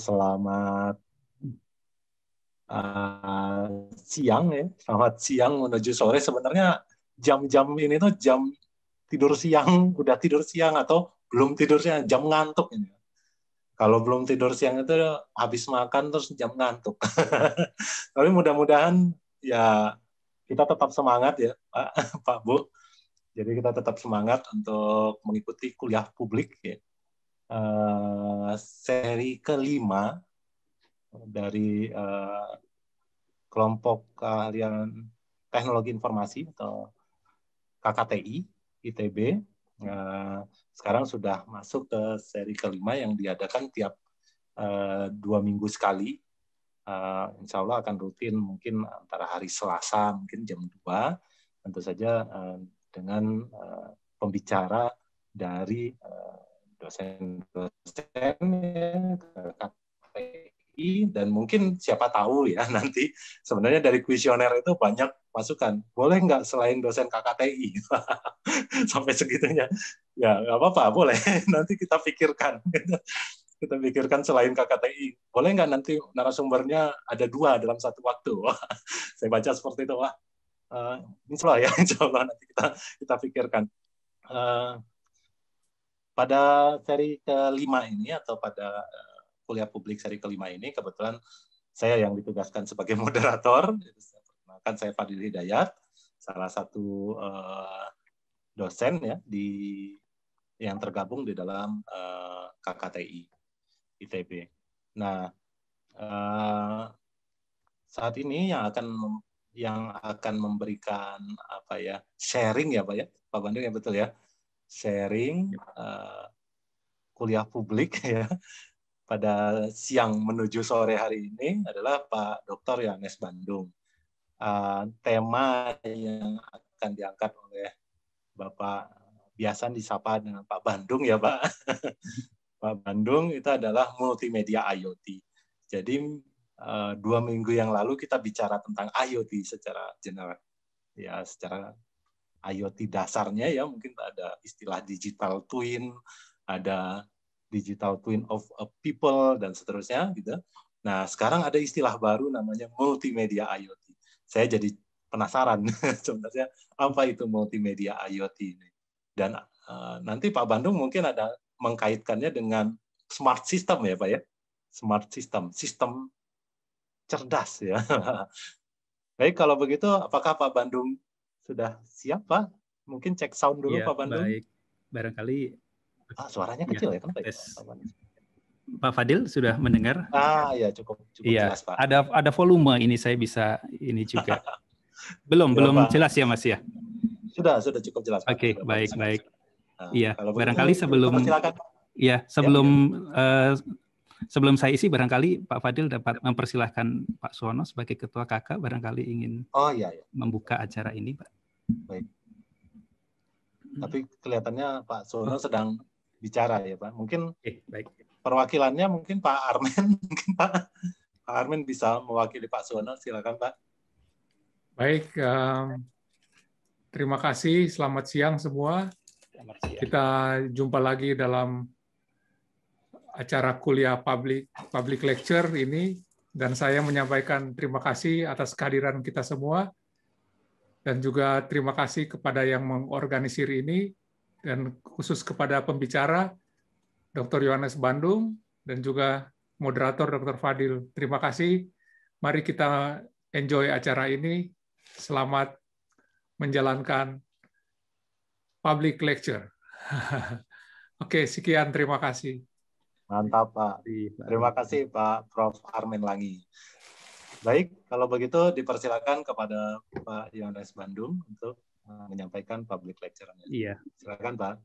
Selamat siang ya, selamat siang menuju sore. Sebenarnya jam-jam ini tuh jam tidur siang, udah tidur siang atau belum tidur siang, jam ngantuk ini. Kalau belum tidur siang itu habis makan terus jam ngantuk. Tapi mudah-mudahan ya kita tetap semangat ya, Pak, Pak Bu. Jadi kita tetap semangat untuk mengikuti kuliah publik ya. Seri kelima dari kelompok keahlian teknologi informasi atau KKTI ITB. Sekarang sudah masuk ke seri kelima yang diadakan tiap 2 minggu sekali. Insya Allah akan rutin mungkin antara hari Selasa mungkin jam 2, tentu saja dengan pembicara dari dosen-dosen KKTI, dan mungkin siapa tahu ya nanti sebenarnya dari kuesioner itu banyak masukan. Boleh nggak selain dosen KKTI? Sampai segitunya. Ya nggak apa-apa, boleh. Nanti kita pikirkan. Kita pikirkan selain KKTI. Boleh nggak nanti narasumbernya ada 2 dalam satu waktu? Wah, saya baca seperti itu. Wah, insya Allah ya, insya Allah nanti kita pikirkan. Pada seri kelima ini atau pada kuliah publik seri kelima ini, kebetulan saya yang ditugaskan sebagai moderator. Perkenalkan, saya Fadil Hidayat, salah satu dosen ya yang tergabung di dalam KKTI ITB. Nah, saat ini yang akan memberikan apa ya, sharing ya Pak ya, Pak Bandung ya, betul ya, sharing kuliah publik ya pada siang menuju sore hari ini adalah Pak Dr. Yohanes Bandung. Tema yang akan diangkat oleh Bapak biasa disapa dengan Pak Bandung ya Pak. Pak Bandung itu adalah multimedia IoT. Jadi 2 minggu yang lalu kita bicara tentang IoT secara general. Ya, secara IoT dasarnya ya mungkin ada istilah digital twin, ada digital twin of a people dan seterusnya gitu. Nah, sekarang ada istilah baru namanya multimedia IoT. Saya jadi penasaran sebenarnya apa itu multimedia IoT ini. Dan nanti Pak Bandung mungkin ada mengkaitkannya dengan smart system ya Pak ya. Smart system, sistem cerdas ya. Baik, kalau begitu apakah Pak Bandung sudah siap Pak? Mungkin cek sound dulu Ya, Pak Bandung. baik. Barangkali suaranya kecil ya, kenapa tes. Pak Bandung? Pak Fadil sudah mendengar? Ya cukup iya, jelas Pak. Ada volume ini saya bisa ini juga. belum Pak. jelas ya Mas ya? Sudah cukup jelas Pak. Oke, baik. Iya. Barangkali sebelum sebelum saya isi, barangkali Pak Fadil dapat mempersilahkan Pak Suwono sebagai Ketua KK, barangkali ingin membuka acara ini, Pak. Baik. Tapi kelihatannya Pak Suwono sedang bicara ya Pak. Mungkin baik. Perwakilannya mungkin Pak Armen, mungkin Pak Armen bisa mewakili Pak Suwono. Silakan Pak. Baik, terima kasih. Selamat siang semua. Kita jumpa lagi dalam acara kuliah public lecture ini, dan saya menyampaikan terima kasih atas kehadiran kita semua, dan juga terima kasih kepada yang mengorganisir ini, dan khusus kepada pembicara Dr. Yohanes Bandung dan juga moderator Dr. Fadil. Terima kasih. Mari kita enjoy acara ini. Selamat menjalankan public lecture. Oke, sekian, terima kasih. Mantap Pak. Terima kasih Pak Prof. Armen Langi. Baik, kalau begitu dipersilakan kepada Pak Yohanes Bandung untuk menyampaikan public lecture-nya. Iya. Silakan Pak.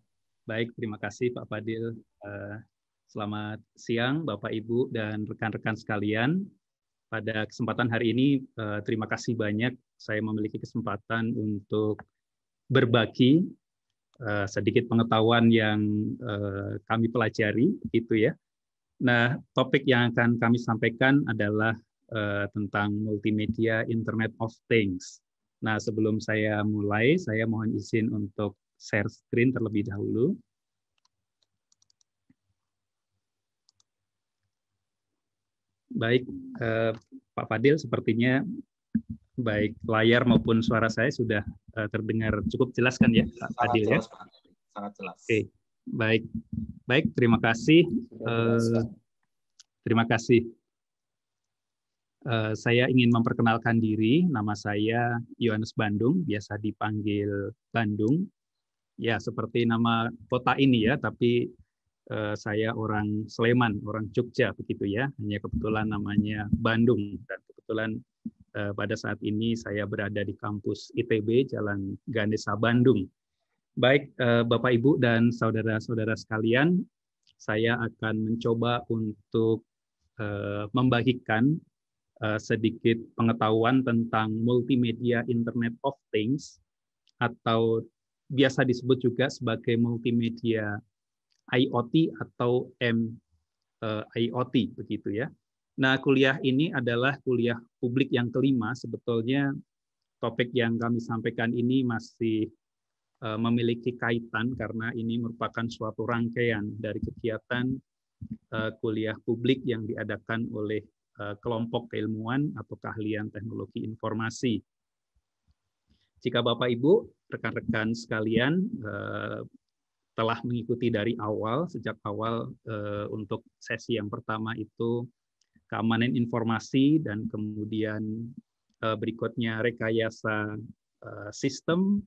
Baik, terima kasih Pak Fadil. Selamat siang Bapak Ibu dan rekan-rekan sekalian. Pada kesempatan hari ini terima kasih banyak saya memiliki kesempatan untuk berbagi sedikit pengetahuan yang kami pelajari, gitu ya. Nah, topik yang akan kami sampaikan adalah tentang multimedia Internet of Things. Nah, sebelum saya mulai, saya mohon izin untuk share screen terlebih dahulu. Baik, Pak Fadil, sepertinya baik layar maupun suara saya sudah terdengar cukup jelas kan ya, Pak Fadil ya? Sangat jelas. Oke, baik, baik. Terima kasih. Terima kasih. Saya ingin memperkenalkan diri. Nama saya Yohanes Bandung, biasa dipanggil Bandung. Ya, seperti nama kota ini ya, tapi saya orang Sleman, orang Jogja begitu ya. Hanya kebetulan namanya Bandung, dan kebetulan pada saat ini saya berada di kampus ITB Jalan Ganesa Bandung. Baik, Bapak Ibu dan saudara-saudara sekalian, saya akan mencoba untuk membagikan sedikit pengetahuan tentang multimedia Internet of Things, atau biasa disebut juga sebagai multimedia IoT atau MIoT begitu ya. Nah, kuliah ini adalah kuliah publik yang kelima. Sebetulnya topik yang kami sampaikan ini masih memiliki kaitan karena ini merupakan suatu rangkaian dari kegiatan kuliah publik yang diadakan oleh kelompok keilmuan atau keahlian teknologi informasi. Jika Bapak Ibu, rekan-rekan sekalian telah mengikuti dari awal, sejak awal untuk sesi yang pertama itu keamanan informasi, dan kemudian berikutnya rekayasa sistem,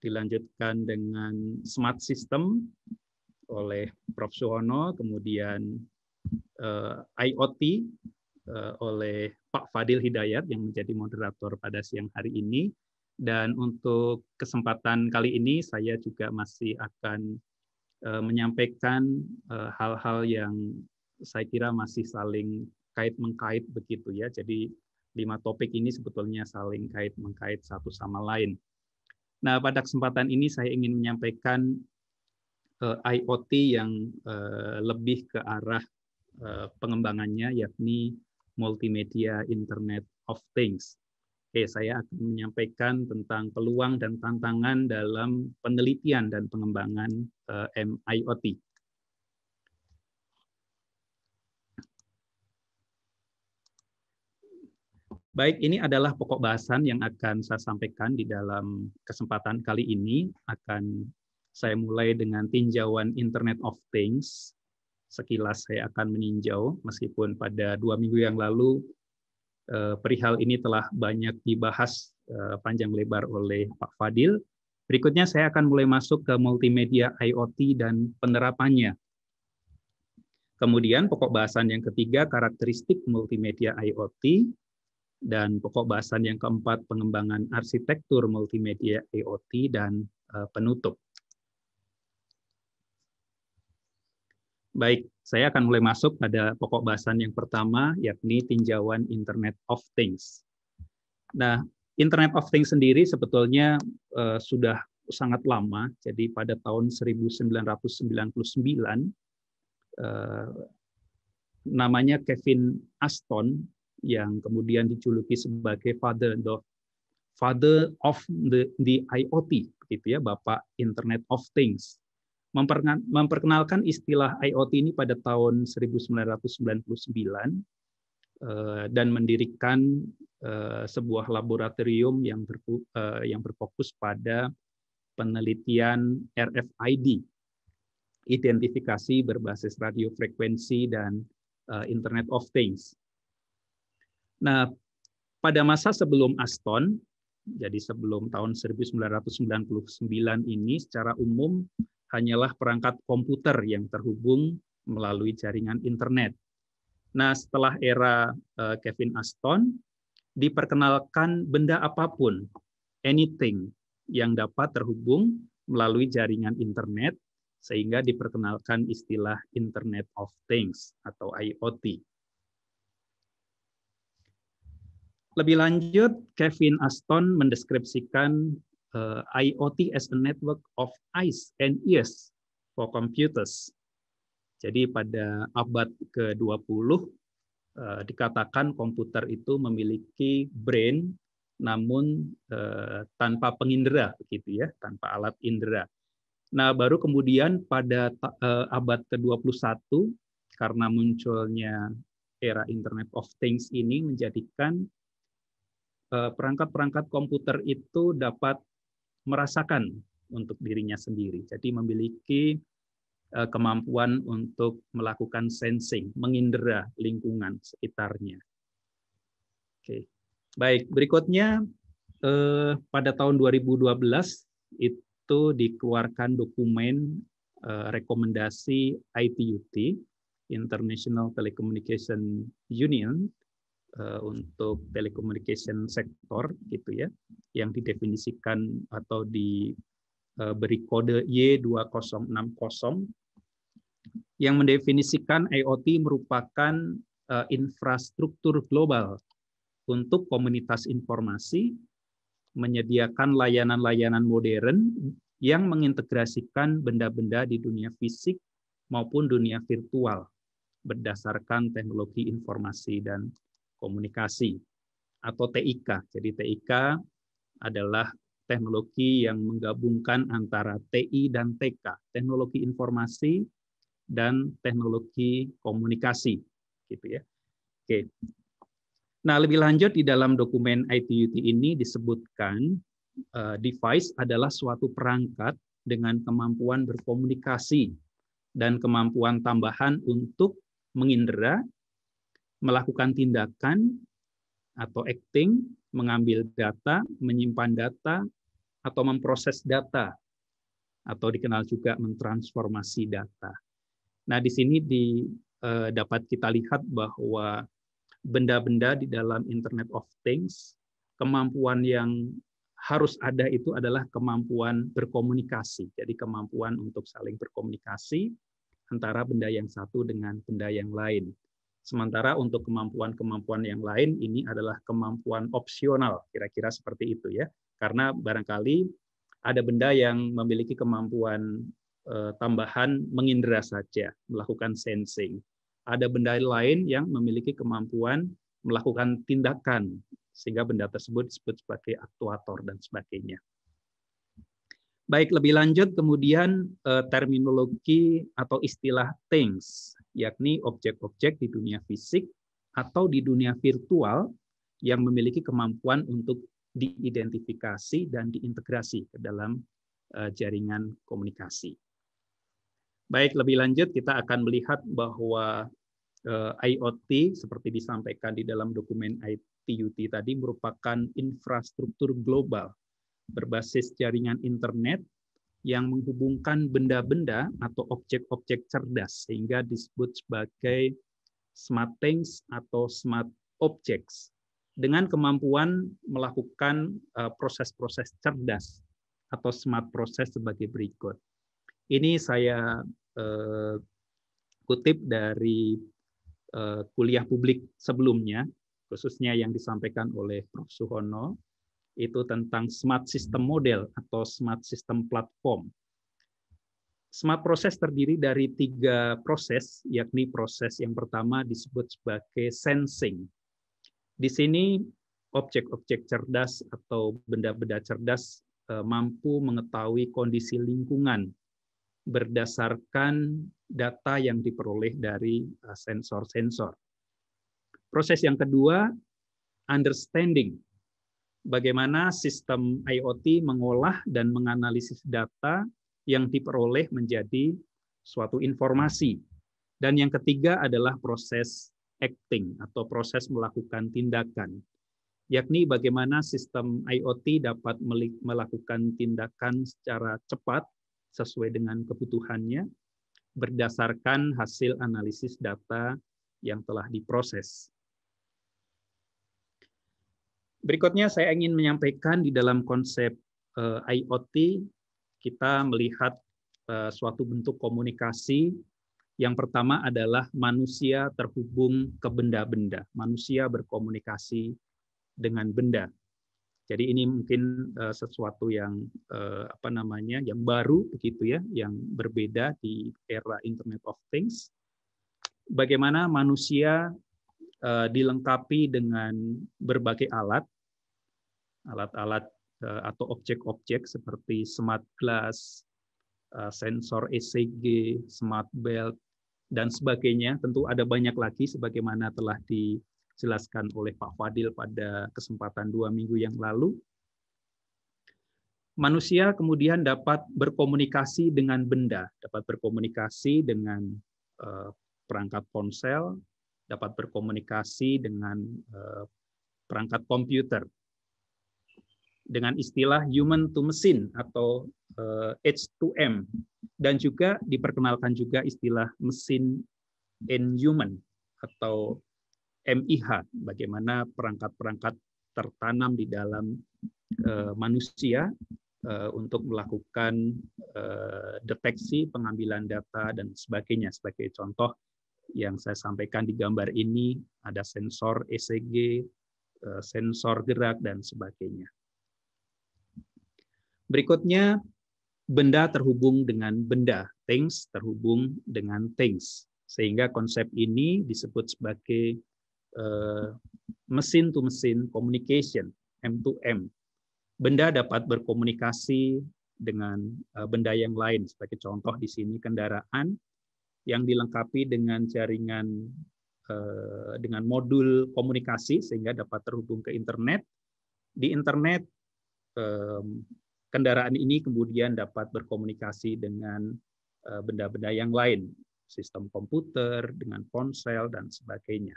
dilanjutkan dengan smart system oleh Prof. Suwono, kemudian IoT oleh Pak Fadil Hidayat yang menjadi moderator pada siang hari ini. Dan untuk kesempatan kali ini saya juga masih akan menyampaikan hal-hal yang saya kira masih saling kait-mengkait begitu ya. Jadi 5 topik ini sebetulnya saling kait-mengkait satu sama lain. Nah, pada kesempatan ini saya ingin menyampaikan IoT yang lebih ke arah pengembangannya, yakni multimedia Internet of Things. Oke, saya akan menyampaikan tentang peluang dan tantangan dalam penelitian dan pengembangan MIoT. Baik, ini adalah pokok bahasan yang akan saya sampaikan di dalam kesempatan kali ini. Akan saya mulai dengan tinjauan Internet of Things. Sekilas saya akan meninjau, meskipun pada 2 minggu yang lalu perihal ini telah banyak dibahas panjang lebar oleh Pak Fadil. Berikutnya saya akan mulai masuk ke multimedia IoT dan penerapannya. Kemudian pokok bahasan yang ketiga, karakteristik multimedia IoT. Dan pokok bahasan yang keempat, pengembangan arsitektur multimedia IoT, dan penutup. Baik, saya akan mulai masuk pada pokok bahasan yang pertama, yakni tinjauan Internet of Things. Nah, Internet of Things sendiri sebetulnya sudah sangat lama. Jadi pada tahun 1999, namanya Kevin Aston, yang kemudian dijuluki sebagai father of the IoT, gitu ya, Bapak Internet of Things. Memperkenalkan istilah IoT ini pada tahun 1999 dan mendirikan sebuah laboratorium yang berfokus pada penelitian RFID, identifikasi berbasis radiofrekuensi dan Internet of Things. Nah, pada masa sebelum Aston, jadi sebelum tahun 1999 ini, secara umum hanyalah perangkat komputer yang terhubung melalui jaringan internet. Nah, setelah era Kevin Aston, diperkenalkan benda apapun, anything, yang dapat terhubung melalui jaringan internet, sehingga diperkenalkan istilah Internet of Things atau IoT. Lebih lanjut, Kevin Aston mendeskripsikan IoT as a network of eyes and ears for computers. Jadi pada abad ke-20 dikatakan komputer itu memiliki brain namun tanpa pengindera, begitu ya, tanpa alat indera. Nah, baru kemudian pada abad ke-21 karena munculnya era Internet of Things ini menjadikan perangkat-perangkat komputer itu dapat merasakan untuk dirinya sendiri. Jadi memiliki kemampuan untuk melakukan sensing, mengindera lingkungan sekitarnya. Oke. Baik, berikutnya pada tahun 2012 itu dikeluarkan dokumen rekomendasi ITUT, International Telecommunication Union, untuk telecommunication sektor gitu ya, yang didefinisikan atau diberi kode Y2060 yang mendefinisikan IoT merupakan infrastruktur global untuk komunitas informasi, menyediakan layanan-layanan modern yang mengintegrasikan benda-benda di dunia fisik maupun dunia virtual berdasarkan teknologi informasi dan komunikasi atau TIK. Jadi TIK adalah teknologi yang menggabungkan antara TI dan TK, teknologi informasi dan teknologi komunikasi, gitu ya. Oke. Nah, lebih lanjut di dalam dokumen ITUT ini disebutkan device adalah suatu perangkat dengan kemampuan berkomunikasi dan kemampuan tambahan untuk mengindera, melakukan tindakan atau acting, mengambil data, menyimpan data, atau memproses data, atau dikenal juga mentransformasi data. Nah, di sini dapat kita lihat bahwa benda-benda di dalam Internet of Things, kemampuan yang harus ada itu adalah kemampuan berkomunikasi. Jadi kemampuan untuk saling berkomunikasi antara benda yang satu dengan benda yang lain. Sementara untuk kemampuan-kemampuan yang lain ini adalah kemampuan opsional, kira-kira seperti itu ya. Karena barangkali ada benda yang memiliki kemampuan tambahan mengindera saja, melakukan sensing. Ada benda lain yang memiliki kemampuan melakukan tindakan, sehingga benda tersebut disebut sebagai aktuator dan sebagainya. Baik, lebih lanjut kemudian terminologi atau istilah things, yakni objek-objek di dunia fisik atau di dunia virtual yang memiliki kemampuan untuk diidentifikasi dan diintegrasi ke dalam jaringan komunikasi. Baik, lebih lanjut kita akan melihat bahwa IoT seperti disampaikan di dalam dokumen ITUT tadi merupakan infrastruktur global berbasis jaringan internet yang menghubungkan benda-benda atau objek-objek cerdas sehingga disebut sebagai smart things atau smart objects dengan kemampuan melakukan proses-proses cerdas atau smart proses sebagai berikut. Ini saya kutip dari kuliah publik sebelumnya, khususnya yang disampaikan oleh Prof. Suhono, itu tentang smart system model atau smart system platform. Smart proses terdiri dari 3 proses, yakni proses yang pertama disebut sebagai sensing. Di sini objek-objek cerdas atau benda-benda cerdas mampu mengetahui kondisi lingkungan berdasarkan data yang diperoleh dari sensor-sensor. Proses yang kedua, understanding. Bagaimana sistem IoT mengolah dan menganalisis data yang diperoleh menjadi suatu informasi. Dan yang ketiga adalah proses acting atau proses melakukan tindakan, yakni bagaimana sistem IoT dapat melakukan tindakan secara cepat sesuai dengan kebutuhannya berdasarkan hasil analisis data yang telah diproses. Berikutnya saya ingin menyampaikan di dalam konsep IoT kita melihat suatu bentuk komunikasi. Yang pertama adalah manusia terhubung ke benda-benda. Manusia berkomunikasi dengan benda. Jadi ini mungkin sesuatu yang yang baru begitu ya, yang berbeda di era Internet of Things. Bagaimana manusia dilengkapi dengan berbagai alat-alat atau objek-objek seperti smart glass, sensor ECG, smart belt, dan sebagainya. Tentu ada banyak lagi sebagaimana telah dijelaskan oleh Pak Fadil pada kesempatan 2 minggu yang lalu. Manusia kemudian dapat berkomunikasi dengan benda, dapat berkomunikasi dengan perangkat ponsel, dapat berkomunikasi dengan perangkat komputer. Dengan istilah human to machine atau H2M, dan juga diperkenalkan juga istilah machine and human atau MIH, bagaimana perangkat-perangkat tertanam di dalam manusia untuk melakukan deteksi, pengambilan data, dan sebagainya. Sebagai contoh yang saya sampaikan di gambar ini, ada sensor ECG, sensor gerak, dan sebagainya. Berikutnya, benda terhubung dengan benda, things terhubung dengan things. Sehingga konsep ini disebut sebagai machine to machine communication, M2M. Benda dapat berkomunikasi dengan benda yang lain. Sebagai contoh di sini kendaraan yang dilengkapi dengan jaringan dengan modul komunikasi sehingga dapat terhubung ke internet. Di internet kendaraan ini kemudian dapat berkomunikasi dengan benda-benda yang lain, sistem komputer, dengan ponsel, dan sebagainya.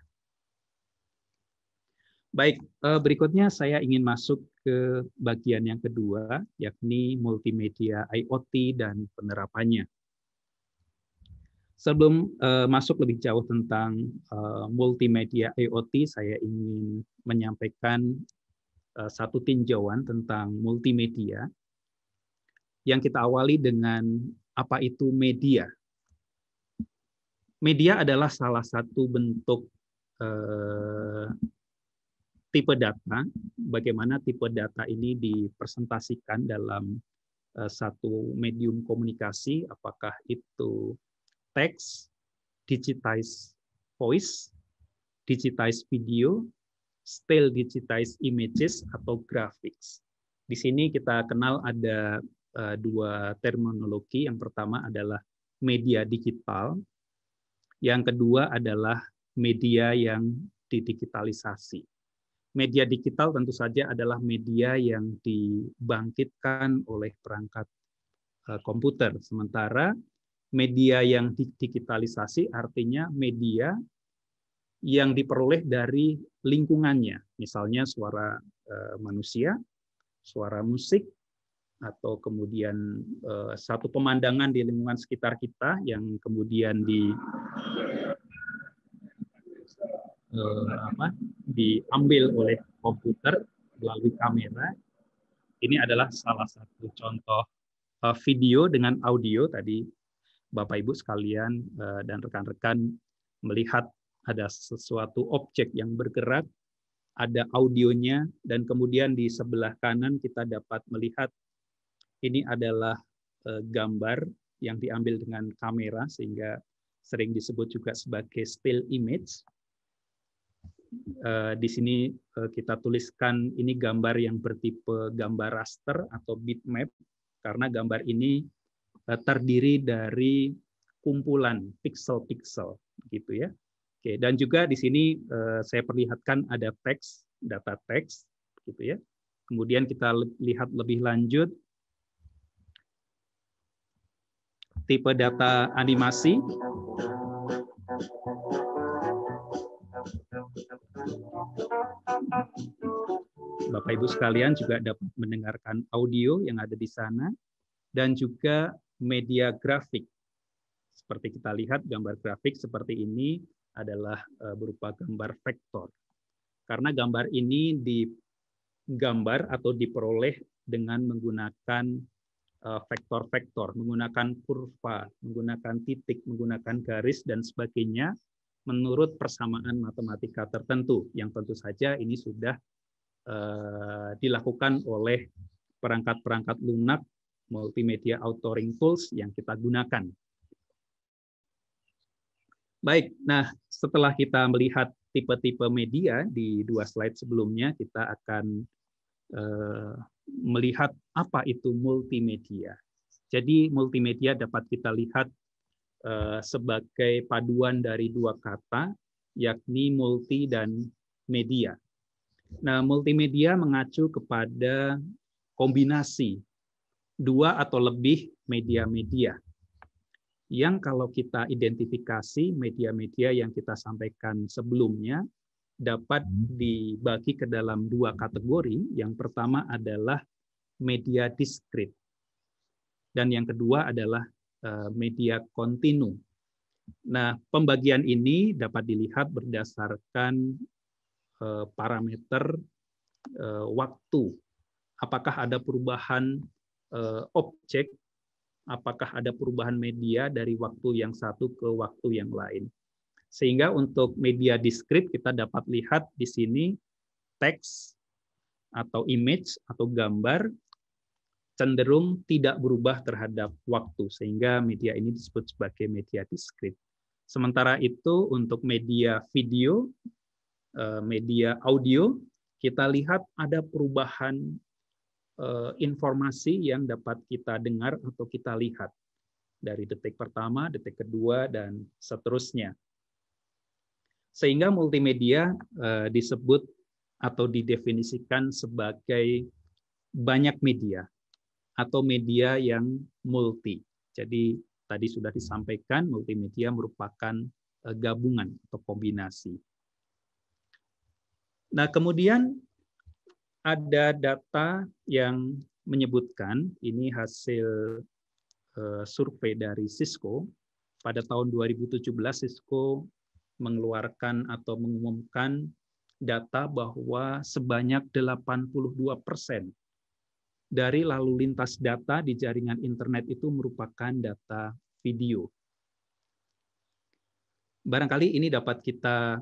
Baik, berikutnya saya ingin masuk ke bagian yang kedua, yakni multimedia IoT dan penerapannya. Sebelum masuk lebih jauh tentang multimedia IoT, saya ingin menyampaikan satu tinjauan tentang multimedia yang kita awali dengan apa itu media. Media adalah salah satu bentuk tipe data, bagaimana tipe data ini dipresentasikan dalam satu medium komunikasi, apakah itu teks, digitized voice, digitized video, still digitized images, atau graphics. Di sini kita kenal ada dua terminologi. Yang pertama adalah media digital, yang kedua adalah media yang didigitalisasi. Media digital tentu saja adalah media yang dibangkitkan oleh perangkat komputer. Sementara media yang digitalisasi artinya media yang diperoleh dari lingkungannya. Misalnya suara manusia, suara musik, atau kemudian satu pemandangan di lingkungan sekitar kita yang kemudian diambil oleh komputer melalui kamera. Ini adalah salah satu contoh video dengan audio. Tadi Bapak Ibu sekalian dan rekan-rekan melihat ada sesuatu objek yang bergerak, ada audionya, dan kemudian di sebelah kanan kita dapat melihat ini adalah gambar yang diambil dengan kamera, sehingga sering disebut juga sebagai still image. Di sini kita tuliskan ini gambar yang bertipe gambar raster atau bitmap, karena gambar ini terdiri dari kumpulan pixel-pixel, gitu ya. Oke, dan juga di sini saya perlihatkan ada teks, data teks, gitu ya. Kemudian kita lihat lebih lanjut tipe data animasi. Bapak Ibu sekalian juga dapat mendengarkan audio yang ada di sana, dan juga media grafik. Seperti kita lihat gambar grafik seperti ini adalah berupa gambar vektor. Karena gambar ini digambar atau diperoleh dengan menggunakan vektor-vektor, menggunakan kurva, menggunakan titik, menggunakan garis, dan sebagainya, menurut persamaan matematika tertentu, yang tentu saja ini sudah dilakukan oleh perangkat-perangkat lunak multimedia authoring tools yang kita gunakan. Baik, nah setelah kita melihat tipe-tipe media di dua slide sebelumnya, kita akan melihat apa itu multimedia. Jadi multimedia dapat kita lihat sebagai paduan dari dua kata, yakni multi dan media. Nah, multimedia mengacu kepada kombinasi dua atau lebih media-media yang kalau kita identifikasi media-media yang kita sampaikan sebelumnya dapat dibagi ke dalam dua kategori. Yang pertama adalah media diskrit dan yang kedua adalah media kontinu. Nah, pembagian ini dapat dilihat berdasarkan parameter waktu. Apakah ada perubahan objek, apakah ada perubahan media dari waktu yang satu ke waktu yang lain. Sehingga untuk media diskrit kita dapat lihat di sini teks atau image atau gambar cenderung tidak berubah terhadap waktu, sehingga media ini disebut sebagai media diskrit. Sementara itu untuk media video, media audio, kita lihat ada perubahan informasi yang dapat kita dengar atau kita lihat dari detik pertama, detik kedua, dan seterusnya. Sehingga multimedia disebut atau didefinisikan sebagai banyak media atau media yang multi. Jadi tadi sudah disampaikan multimedia merupakan gabungan atau kombinasi. Nah, kemudian ada data yang menyebutkan, ini hasil survei dari Cisco, pada tahun 2017 Cisco mengeluarkan atau mengumumkan data bahwa sebanyak 82% dari lalu lintas data di jaringan internet itu merupakan data video. Barangkali ini dapat kita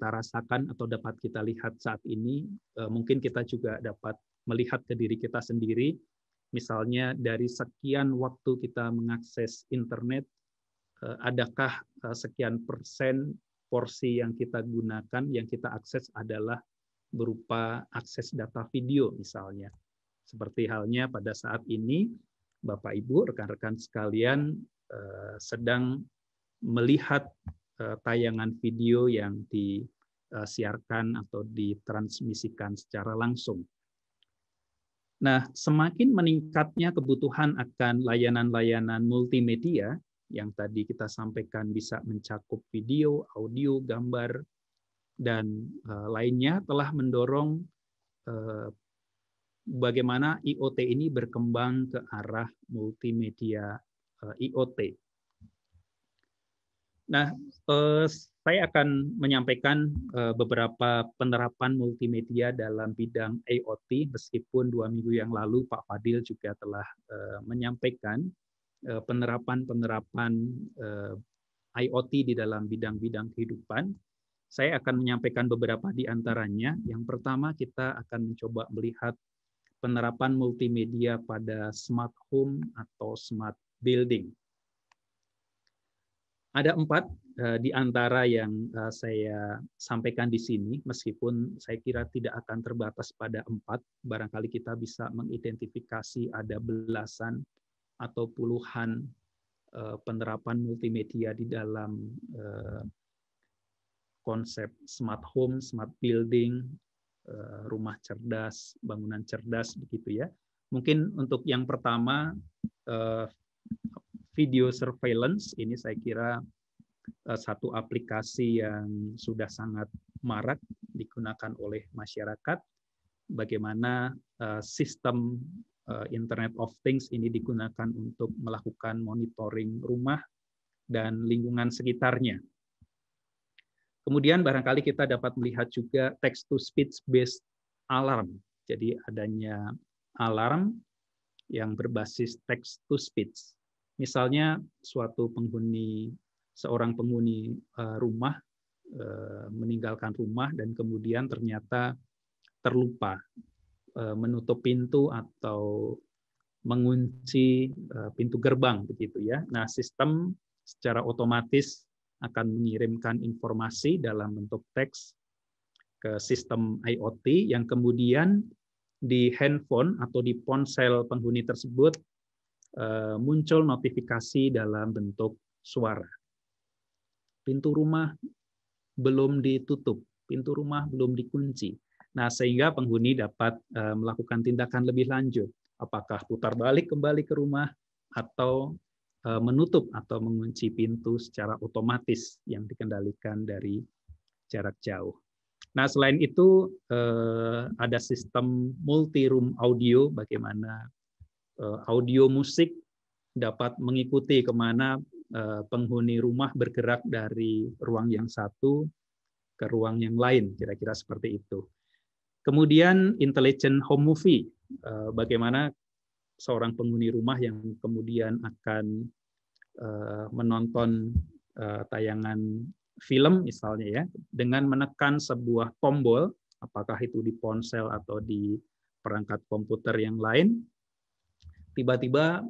rasakan atau dapat kita lihat saat ini. Mungkin kita juga dapat melihat ke diri kita sendiri. Misalnya dari sekian waktu kita mengakses internet, adakah sekian persen porsi yang kita gunakan, yang kita akses adalah berupa akses data video misalnya. Seperti halnya pada saat ini, Bapak Ibu, rekan-rekan sekalian sedang melihat tayangan video yang disiarkan atau ditransmisikan secara langsung. Nah, semakin meningkatnya kebutuhan akan layanan-layanan multimedia yang tadi kita sampaikan bisa mencakup video, audio, gambar, dan lainnya telah mendorong bagaimana IoT ini berkembang ke arah multimedia IoT. Nah, saya akan menyampaikan beberapa penerapan multimedia dalam bidang IoT, meskipun 2 minggu yang lalu Pak Fadil juga telah menyampaikan penerapan-penerapan IoT di dalam bidang-bidang kehidupan. Saya akan menyampaikan beberapa di antaranya. Yang pertama, kita akan mencoba melihat penerapan multimedia pada smart home atau smart building. Ada 4 di antara yang saya sampaikan di sini, meskipun saya kira tidak akan terbatas pada 4, barangkali kita bisa mengidentifikasi ada belasan atau puluhan penerapan multimedia di dalam konsep smart home, smart building, rumah cerdas, bangunan cerdas, begitu ya. Mungkin untuk yang pertama, video surveillance, ini saya kira satu aplikasi yang sudah sangat marak digunakan oleh masyarakat. Bagaimana sistem Internet of Things ini digunakan untuk melakukan monitoring rumah dan lingkungan sekitarnya. Kemudian barangkali kita dapat melihat juga text-to-speech based alarm. Jadi adanya alarm yang berbasis text-to-speech. Misalnya seorang penghuni rumah meninggalkan rumah dan kemudian ternyata terlupa menutup pintu atau mengunci pintu gerbang, begitu ya. Nah, sistem secara otomatis akan mengirimkan informasi dalam bentuk teks ke sistem IoT yang kemudian di handphone atau di ponsel penghuni tersebut muncul notifikasi dalam bentuk suara. Pintu rumah belum ditutup, pintu rumah belum dikunci. Nah, sehingga penghuni dapat melakukan tindakan lebih lanjut. Apakah putar balik kembali ke rumah atau menutup atau mengunci pintu secara otomatis yang dikendalikan dari jarak jauh. Nah, selain itu ada sistem multi-room audio, bagaimana audio musik dapat mengikuti kemana penghuni rumah bergerak dari ruang yang satu ke ruang yang lain, kira-kira seperti itu. Kemudian intelligent home movie, bagaimana seorang penghuni rumah yang kemudian akan menonton tayangan film misalnya ya, dengan menekan sebuah tombol, apakah itu di ponsel atau di perangkat komputer yang lain, tiba-tiba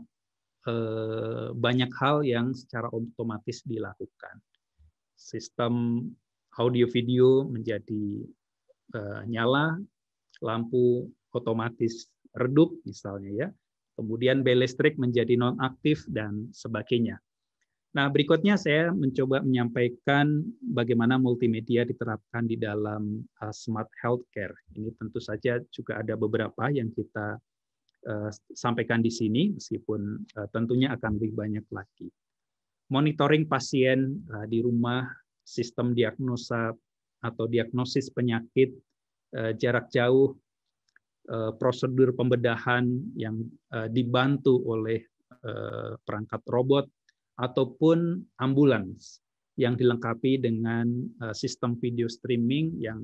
banyak hal yang secara otomatis dilakukan. Sistem audio video menjadi nyala, lampu otomatis redup misalnya ya, kemudian bel listrik menjadi nonaktif dan sebagainya. Nah, berikutnya saya mencoba menyampaikan bagaimana multimedia diterapkan di dalam smart healthcare. Ini tentu saja juga ada beberapa yang kita sampaikan di sini, meskipun tentunya akan lebih banyak lagi. Monitoring pasien di rumah, sistem diagnosa atau diagnosis penyakit jarak jauh, prosedur pembedahan yang dibantu oleh perangkat robot, ataupun ambulans yang dilengkapi dengan sistem video streaming yang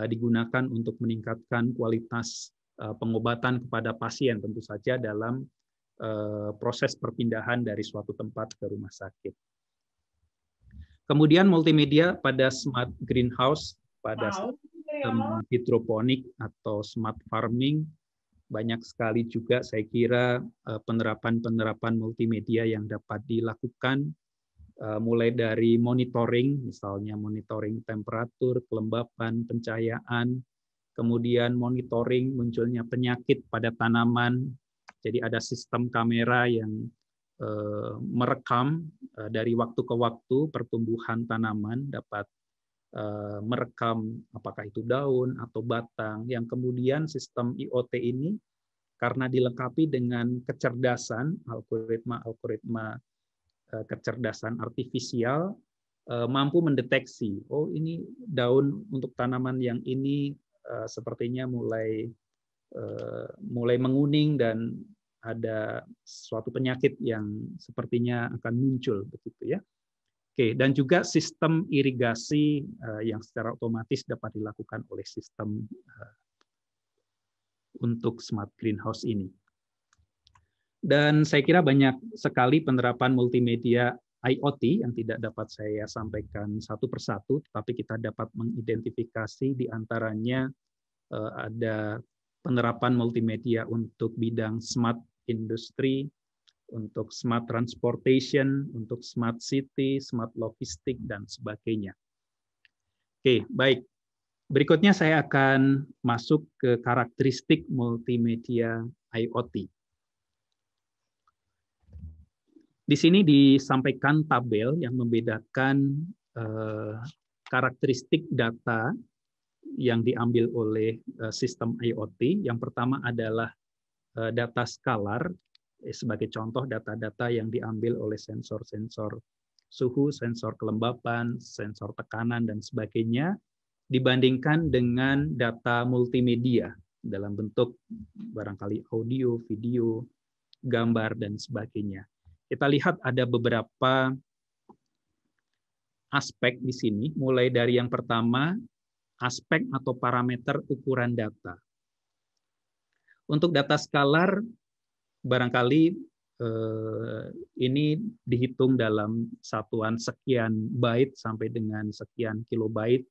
digunakan untuk meningkatkan kualitas pengobatan kepada pasien, tentu saja dalam proses perpindahan dari suatu tempat ke rumah sakit. Kemudian multimedia pada smart greenhouse, pada sistem hidroponik atau smart farming, banyak sekali juga saya kira penerapan-penerapan multimedia yang dapat dilakukan, mulai dari monitoring, misalnya monitoring temperatur, kelembapan, pencahayaan, kemudian monitoring munculnya penyakit pada tanaman. Jadi ada sistem kamera yang merekam dari waktu ke waktu pertumbuhan tanaman, dapat merekam apakah itu daun atau batang, yang kemudian sistem IoT ini karena dilengkapi dengan kecerdasan, algoritma kecerdasan artifisial, mampu mendeteksi, oh ini daun untuk tanaman yang ini sepertinya mulai menguning dan ada suatu penyakit yang sepertinya akan muncul, begitu ya. Oke, dan juga sistem irigasi yang secara otomatis dapat dilakukan oleh sistem untuk smart greenhouse ini. Dan saya kira banyak sekali penerapan multimedia IoT yang tidak dapat saya sampaikan satu persatu, tapi kita dapat mengidentifikasi di antaranya ada penerapan multimedia untuk bidang smart industry, untuk smart transportation, untuk smart city, smart logistik, dan sebagainya. Oke, baik. Berikutnya saya akan masuk ke karakteristik multimedia IoT. Di sini disampaikan tabel yang membedakan karakteristik data yang diambil oleh sistem IoT. Yang pertama adalah data skalar, sebagai contoh data-data yang diambil oleh sensor-sensor suhu, sensor kelembapan, sensor tekanan, dan sebagainya, dibandingkan dengan data multimedia dalam bentuk barangkali audio, video, gambar, dan sebagainya. Kita lihat ada beberapa aspek di sini, mulai dari yang pertama, aspek atau parameter ukuran data. Untuk data skalar, barangkali ini dihitung dalam satuan sekian byte sampai dengan sekian kilobyte.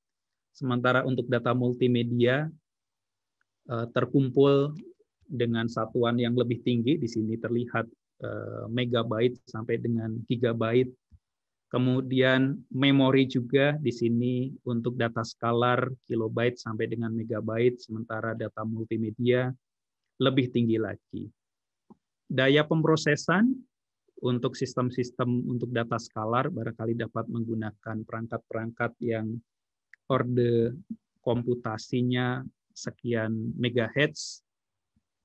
Sementara untuk data multimedia terkumpul dengan satuan yang lebih tinggi, di sini terlihat megabyte sampai dengan gigabyte. Kemudian memori juga di sini untuk data skalar kilobyte sampai dengan megabyte, sementara data multimedia lebih tinggi lagi. Daya pemrosesan untuk sistem-sistem untuk data skalar barangkali dapat menggunakan perangkat-perangkat yang orde komputasinya sekian megahertz.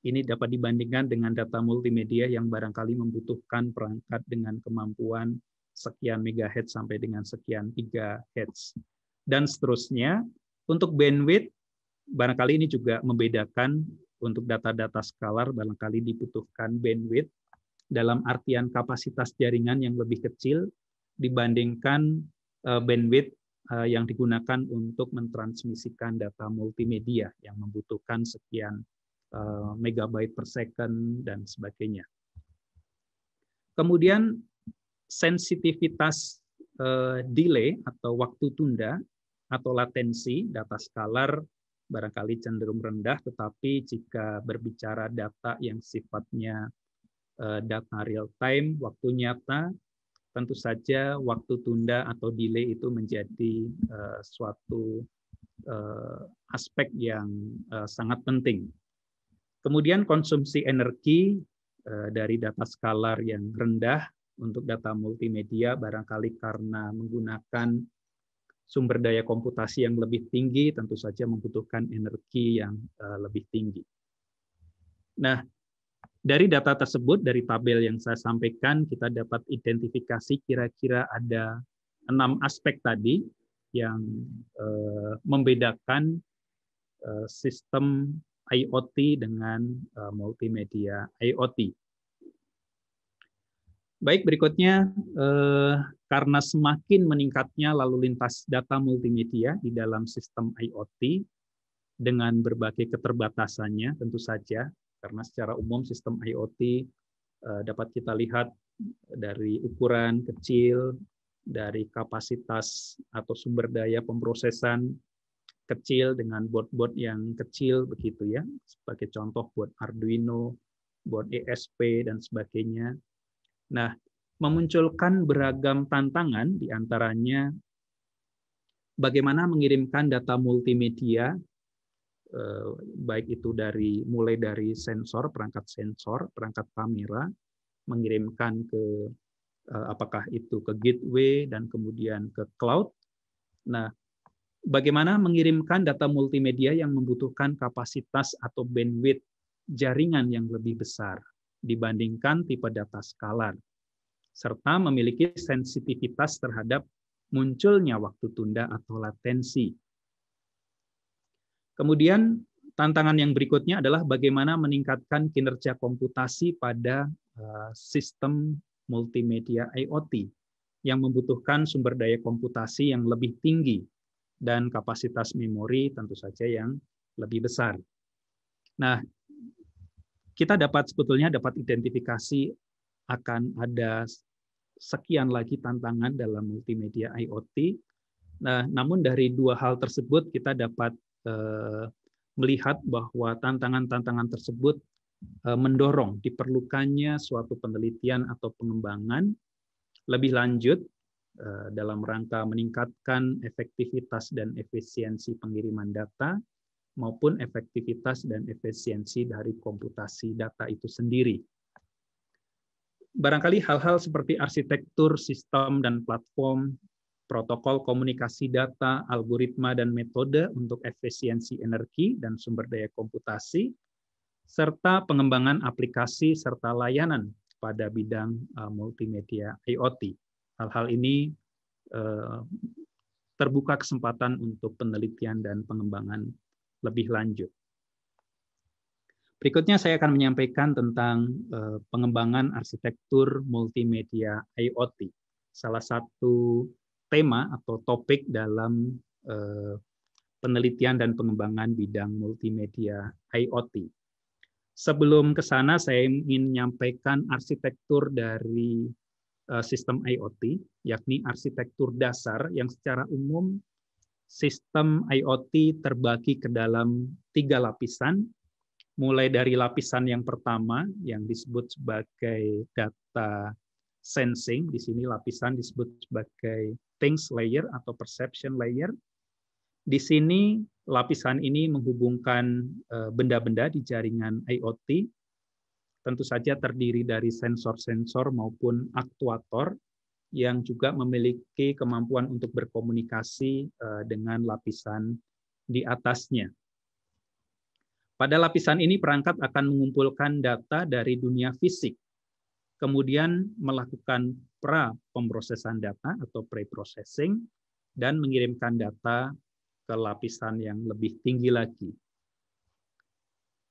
Ini dapat dibandingkan dengan data multimedia yang barangkali membutuhkan perangkat dengan kemampuan sekian megahertz sampai dengan sekian gigahertz. Dan seterusnya, untuk bandwidth, barangkali ini juga membedakan untuk data-data skalar, barangkali dibutuhkan bandwidth dalam artian kapasitas jaringan yang lebih kecil dibandingkan bandwidth yang digunakan untuk mentransmisikan data multimedia yang membutuhkan sekian megabyte per second dan sebagainya. Kemudian sensitivitas delay atau waktu tunda atau latensi data skalar barangkali cenderung rendah, tetapi jika berbicara data yang sifatnya data real time, waktu nyata, tentu saja waktu tunda atau delay itu menjadi suatu aspek yang sangat penting. Kemudian konsumsi energi dari data skalar yang rendah untuk data multimedia barangkali karena menggunakan sumber daya komputasi yang lebih tinggi, tentu saja membutuhkan energi yang lebih tinggi. Nah, dari data tersebut, dari tabel yang saya sampaikan, kita dapat identifikasi kira-kira ada 6 aspek tadi yang membedakan sistem IoT dengan multimedia IoT. Baik, berikutnya, karena semakin meningkatnya lalu lintas data multimedia di dalam sistem IoT dengan berbagai keterbatasannya, tentu saja, karena secara umum sistem IoT dapat kita lihat dari ukuran kecil, dari kapasitas atau sumber daya pemrosesan kecil dengan board-board yang kecil begitu ya, sebagai contoh board Arduino, board ESP dan sebagainya. Nah, memunculkan beragam tantangan di antaranya bagaimana mengirimkan data multimedia baik itu mulai dari sensor, perangkat kamera, mengirimkan ke apakah itu ke gateway dan kemudian ke cloud. Nah, bagaimana mengirimkan data multimedia yang membutuhkan kapasitas atau bandwidth jaringan yang lebih besar dibandingkan tipe data skalar, serta memiliki sensitivitas terhadap munculnya waktu tunda atau latensi. Kemudian tantangan yang berikutnya adalah bagaimana meningkatkan kinerja komputasi pada sistem multimedia IoT yang membutuhkan sumber daya komputasi yang lebih tinggi dan kapasitas memori tentu saja yang lebih besar. Nah, kita sebetulnya dapat identifikasi akan ada sekian lagi tantangan dalam multimedia IoT. Nah, namun dari dua hal tersebut kita dapat melihat bahwa tantangan-tantangan tersebut mendorong diperlukannya suatu penelitian atau pengembangan lebih lanjut dalam rangka meningkatkan efektivitas dan efisiensi pengiriman data maupun efektivitas dan efisiensi dari komputasi data itu sendiri. Barangkali hal-hal seperti arsitektur, sistem, dan platform, protokol komunikasi data, algoritma, dan metode untuk efisiensi energi dan sumber daya komputasi, serta pengembangan aplikasi serta layanan pada bidang multimedia IoT. Hal-hal ini terbuka kesempatan untuk penelitian dan pengembangan lebih lanjut. Berikutnya saya akan menyampaikan tentang pengembangan arsitektur multimedia IoT. Salah satu tema atau topik dalam penelitian dan pengembangan bidang multimedia IoT. Sebelum ke sana, saya ingin menyampaikan arsitektur dari sistem IoT, yakni arsitektur dasar yang secara umum sistem IoT terbagi ke dalam 3 lapisan, mulai dari lapisan yang pertama yang disebut sebagai data sensing, di sini lapisan disebut sebagai things layer atau perception layer. Di sini lapisan ini menghubungkan benda-benda di jaringan IoT, tentu saja terdiri dari sensor-sensor maupun aktuator yang juga memiliki kemampuan untuk berkomunikasi dengan lapisan di atasnya. Pada lapisan ini perangkat akan mengumpulkan data dari dunia fisik, kemudian melakukan pra-pemrosesan data atau pre-processing, dan mengirimkan data ke lapisan yang lebih tinggi lagi.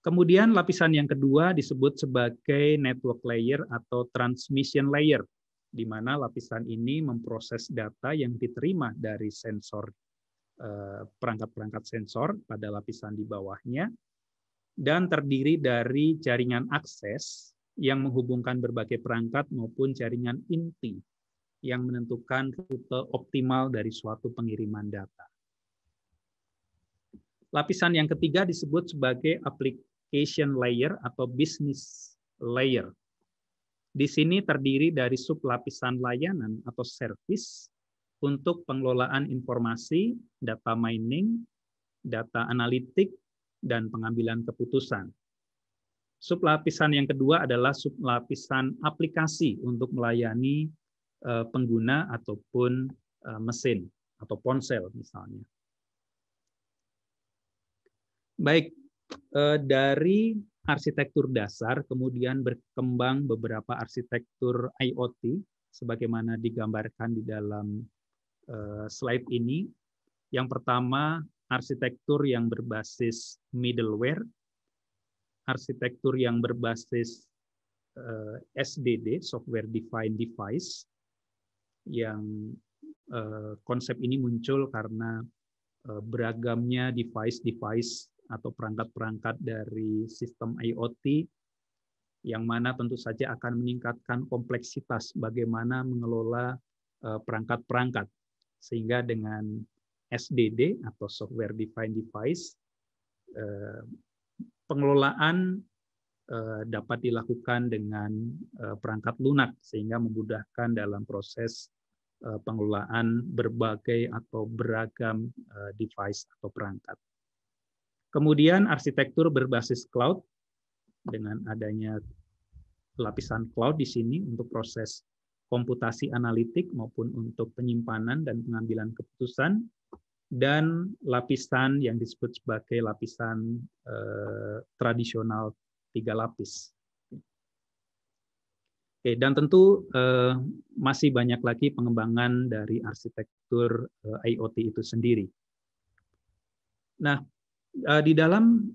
Kemudian lapisan yang kedua disebut sebagai network layer atau transmission layer, di mana lapisan ini memproses data yang diterima dari sensor, perangkat-perangkat sensor pada lapisan di bawahnya, dan terdiri dari jaringan akses yang menghubungkan berbagai perangkat maupun jaringan inti yang menentukan rute optimal dari suatu pengiriman data. Lapisan yang ketiga disebut sebagai application layer atau business layer. Di sini terdiri dari sublapisan layanan atau service untuk pengelolaan informasi, data mining, data analitik, dan pengambilan keputusan. Sublapisan yang kedua adalah sublapisan aplikasi untuk melayani pengguna ataupun mesin atau ponsel misalnya. Baik, dari arsitektur dasar kemudian berkembang beberapa arsitektur IoT sebagaimana digambarkan di dalam slide ini. Yang pertama, arsitektur yang berbasis middleware, arsitektur yang berbasis SDD, software defined device, yang konsep ini muncul karena beragamnya device-device atau perangkat-perangkat dari sistem IoT yang mana tentu saja akan meningkatkan kompleksitas bagaimana mengelola perangkat-perangkat, sehingga dengan SDD atau software defined device pengelolaan dapat dilakukan dengan perangkat lunak sehingga memudahkan dalam proses pengelolaan berbagai atau beragam device atau perangkat. Kemudian arsitektur berbasis cloud dengan adanya lapisan cloud di sini untuk proses komputasi analitik maupun untuk penyimpanan dan pengambilan keputusan, dan lapisan yang disebut sebagai lapisan tradisional 3 lapis. Oke, dan tentu masih banyak lagi pengembangan dari arsitektur IoT itu sendiri. Nah, di dalam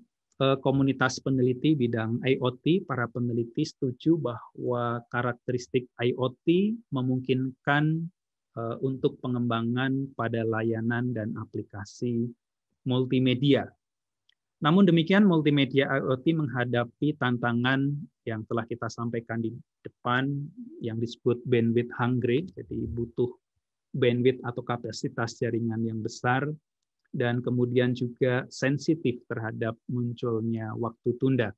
komunitas peneliti bidang IoT, para peneliti setuju bahwa karakteristik IoT memungkinkan untuk pengembangan pada layanan dan aplikasi multimedia. Namun demikian, multimedia IoT menghadapi tantangan yang telah kita sampaikan di depan yang disebut bandwidth hungry, jadi butuh bandwidth atau kapasitas jaringan yang besar, dan kemudian juga sensitif terhadap munculnya waktu tunda.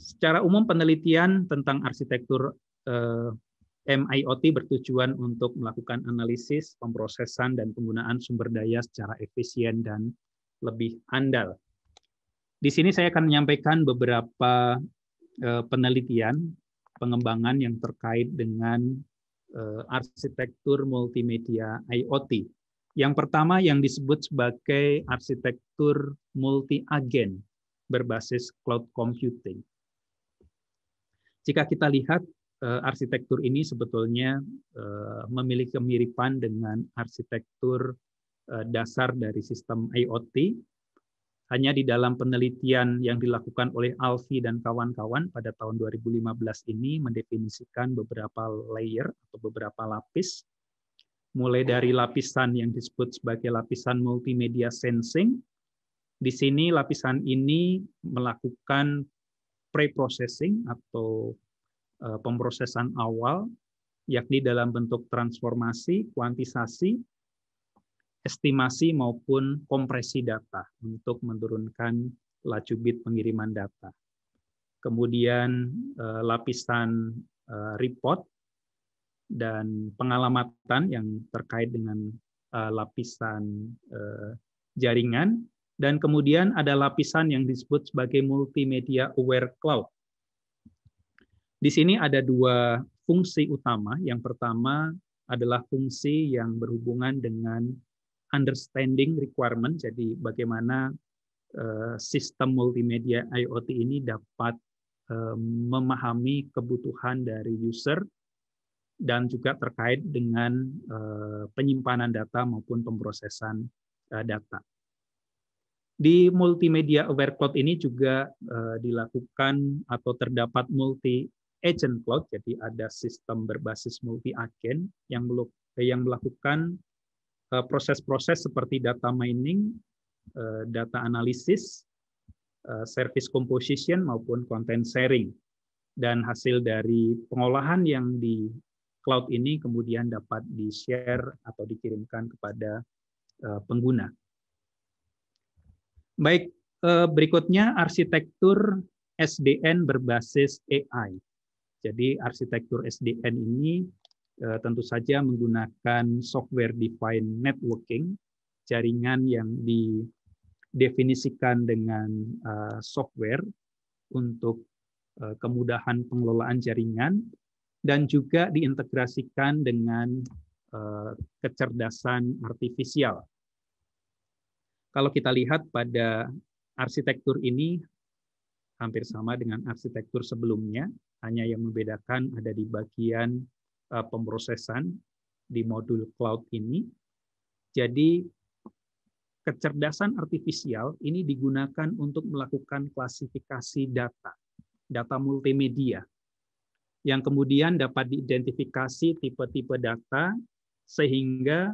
Secara umum penelitian tentang arsitektur MIoT bertujuan untuk melakukan analisis, pemrosesan, dan penggunaan sumber daya secara efisien dan lebih andal. Di sini saya akan menyampaikan beberapa penelitian, pengembangan yang terkait dengan arsitektur multimedia IoT. Yang pertama yang disebut sebagai arsitektur multi-agen berbasis cloud computing. Jika kita lihat arsitektur ini sebetulnya memiliki kemiripan dengan arsitektur dasar dari sistem IoT. Hanya di dalam penelitian yang dilakukan oleh Alfie dan kawan-kawan pada tahun 2015 ini mendefinisikan beberapa layer atau beberapa lapis, mulai dari lapisan yang disebut sebagai lapisan multimedia sensing. Di sini lapisan ini melakukan pre-processing atau pemrosesan awal, yakni dalam bentuk transformasi, kuantisasi, estimasi maupun kompresi data untuk menurunkan laju bit pengiriman data. Kemudian lapisan report dan pengalamatan yang terkait dengan lapisan jaringan, Dan kemudian ada lapisan yang disebut sebagai Multimedia Aware Cloud. Di sini ada dua fungsi utama. Yang pertama adalah fungsi yang berhubungan dengan understanding requirement, jadi bagaimana sistem multimedia IoT ini dapat memahami kebutuhan dari user dan juga terkait dengan penyimpanan data maupun pemrosesan data. Di Multimedia Aware Cloud ini juga dilakukan atau terdapat multi-agent cloud, jadi ada sistem berbasis multi-agen yang melakukan proses-proses seperti data mining, data analisis, service composition maupun content sharing. Dan hasil dari pengolahan yang di cloud ini kemudian dapat di-share atau dikirimkan kepada pengguna. Baik, berikutnya arsitektur SDN berbasis AI. Jadi arsitektur SDN ini tentu saja menggunakan software defined networking, jaringan yang didefinisikan dengan software untuk kemudahan pengelolaan jaringan dan juga diintegrasikan dengan kecerdasan artifisial. Kalau kita lihat pada arsitektur ini hampir sama dengan arsitektur sebelumnya, hanya yang membedakan ada di bagian pemrosesan di modul cloud ini. Jadi kecerdasan artifisial ini digunakan untuk melakukan klasifikasi data multimedia, yang kemudian dapat diidentifikasi tipe-tipe data sehingga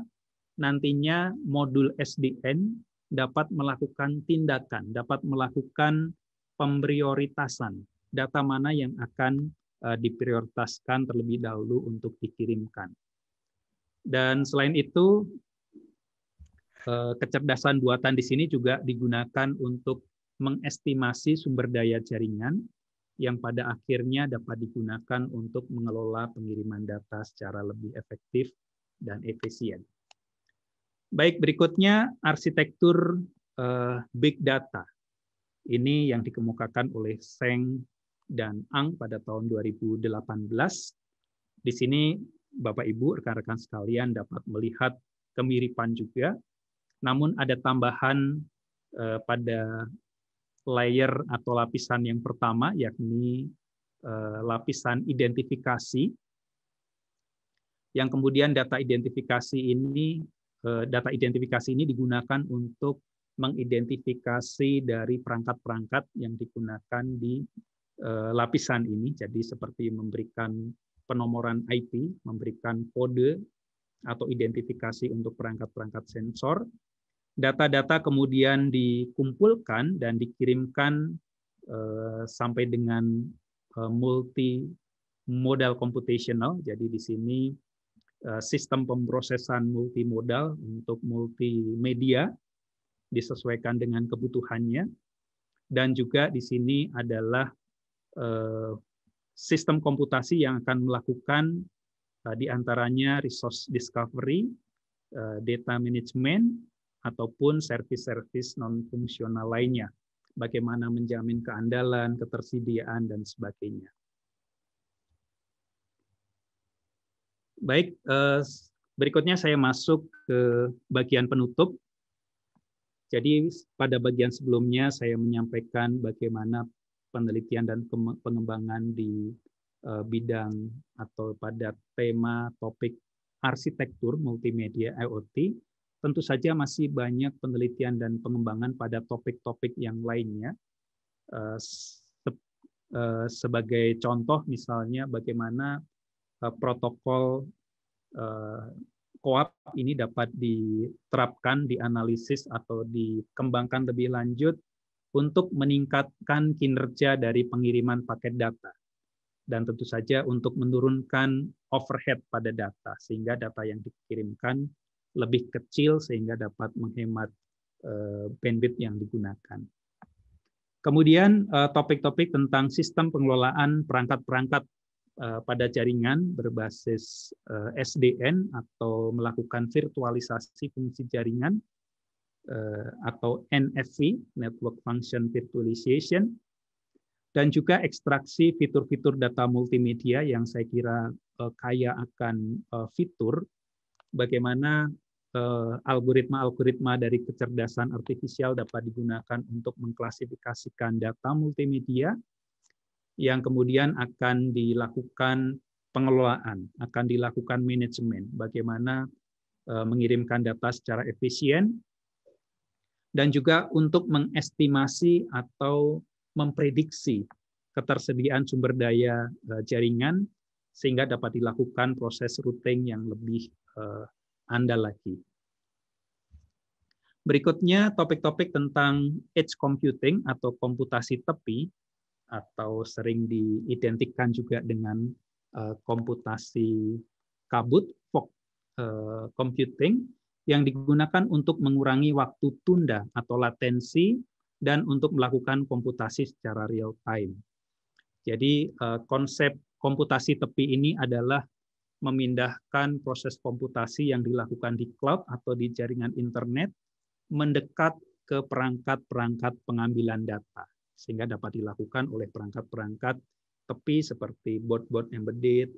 nantinya modul SDN dapat melakukan tindakan, dapat melakukan pemprioritasan data mana yang akan diprioritaskan terlebih dahulu untuk dikirimkan. Dan selain itu, kecerdasan buatan di sini juga digunakan untuk mengestimasi sumber daya jaringan yang pada akhirnya dapat digunakan untuk mengelola pengiriman data secara lebih efektif dan efisien. Baik, berikutnya arsitektur big data. Ini yang dikemukakan oleh Seng dan Ang pada tahun 2018. Di sini Bapak Ibu, rekan-rekan sekalian dapat melihat kemiripan juga, namun ada tambahan pada layer atau lapisan yang pertama, yakni lapisan identifikasi, yang kemudian data identifikasi ini digunakan untuk mengidentifikasi dari perangkat-perangkat yang digunakan di lapisan ini. Jadi seperti memberikan penomoran IP, memberikan kode atau identifikasi untuk perangkat-perangkat sensor. Data-data kemudian dikumpulkan dan dikirimkan sampai dengan multi-modal computational. Jadi di sini sistem pemrosesan multimodal untuk multimedia disesuaikan dengan kebutuhannya, dan juga di sini adalah sistem komputasi yang akan melakukan diantaranya resource discovery, data management, ataupun service-service non-fungsional lainnya. Bagaimana menjamin keandalan, ketersediaan, dan sebagainya. Baik, berikutnya saya masuk ke bagian penutup. Jadi pada bagian sebelumnya saya menyampaikan bagaimana penelitian dan pengembangan di bidang atau pada tema topik arsitektur multimedia IoT. Tentu saja masih banyak penelitian dan pengembangan pada topik-topik yang lainnya. Sebagai contoh misalnya bagaimana protokol CoAP ini dapat diterapkan, dianalisis atau dikembangkan lebih lanjut untuk meningkatkan kinerja dari pengiriman paket data. Dan tentu saja untuk menurunkan overhead pada data, sehingga data yang dikirimkan lebih kecil sehingga dapat menghemat bandwidth yang digunakan. Kemudian topik-topik tentang sistem pengelolaan perangkat-perangkat pada jaringan berbasis SDN atau melakukan virtualisasi fungsi jaringan. atau NFV, Network Function Virtualization, dan juga ekstraksi fitur-fitur data multimedia yang saya kira kaya akan fitur, bagaimana algoritma-algoritma dari kecerdasan artifisial dapat digunakan untuk mengklasifikasikan data multimedia yang kemudian akan dilakukan pengelolaan, akan dilakukan manajemen, bagaimana mengirimkan data secara efisien, dan juga untuk mengestimasi atau memprediksi ketersediaan sumber daya jaringan sehingga dapat dilakukan proses routing yang lebih andal lagi. Berikutnya topik-topik tentang edge computing atau komputasi tepi, atau sering diidentikan juga dengan komputasi kabut, fog computing, yang digunakan untuk mengurangi waktu tunda atau latensi dan untuk melakukan komputasi secara real time. Jadi konsep komputasi tepi ini adalah memindahkan proses komputasi yang dilakukan di cloud atau di jaringan internet mendekat ke perangkat-perangkat pengambilan data, sehingga dapat dilakukan oleh perangkat-perangkat tepi seperti board-board embedded,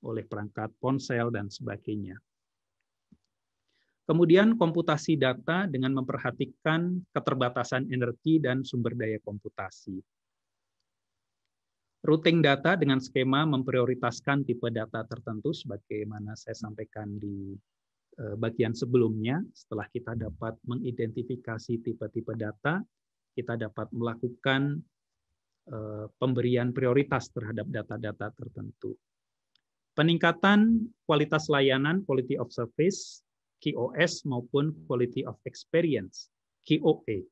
oleh perangkat ponsel, dan sebagainya. Kemudian komputasi data dengan memperhatikan keterbatasan energi dan sumber daya komputasi. Routing data dengan skema memprioritaskan tipe data tertentu, sebagaimana saya sampaikan di bagian sebelumnya. Setelah kita dapat mengidentifikasi tipe-tipe data, kita dapat melakukan pemberian prioritas terhadap data-data tertentu. Peningkatan kualitas layanan, quality of service, QoS, maupun quality of experience, QoE.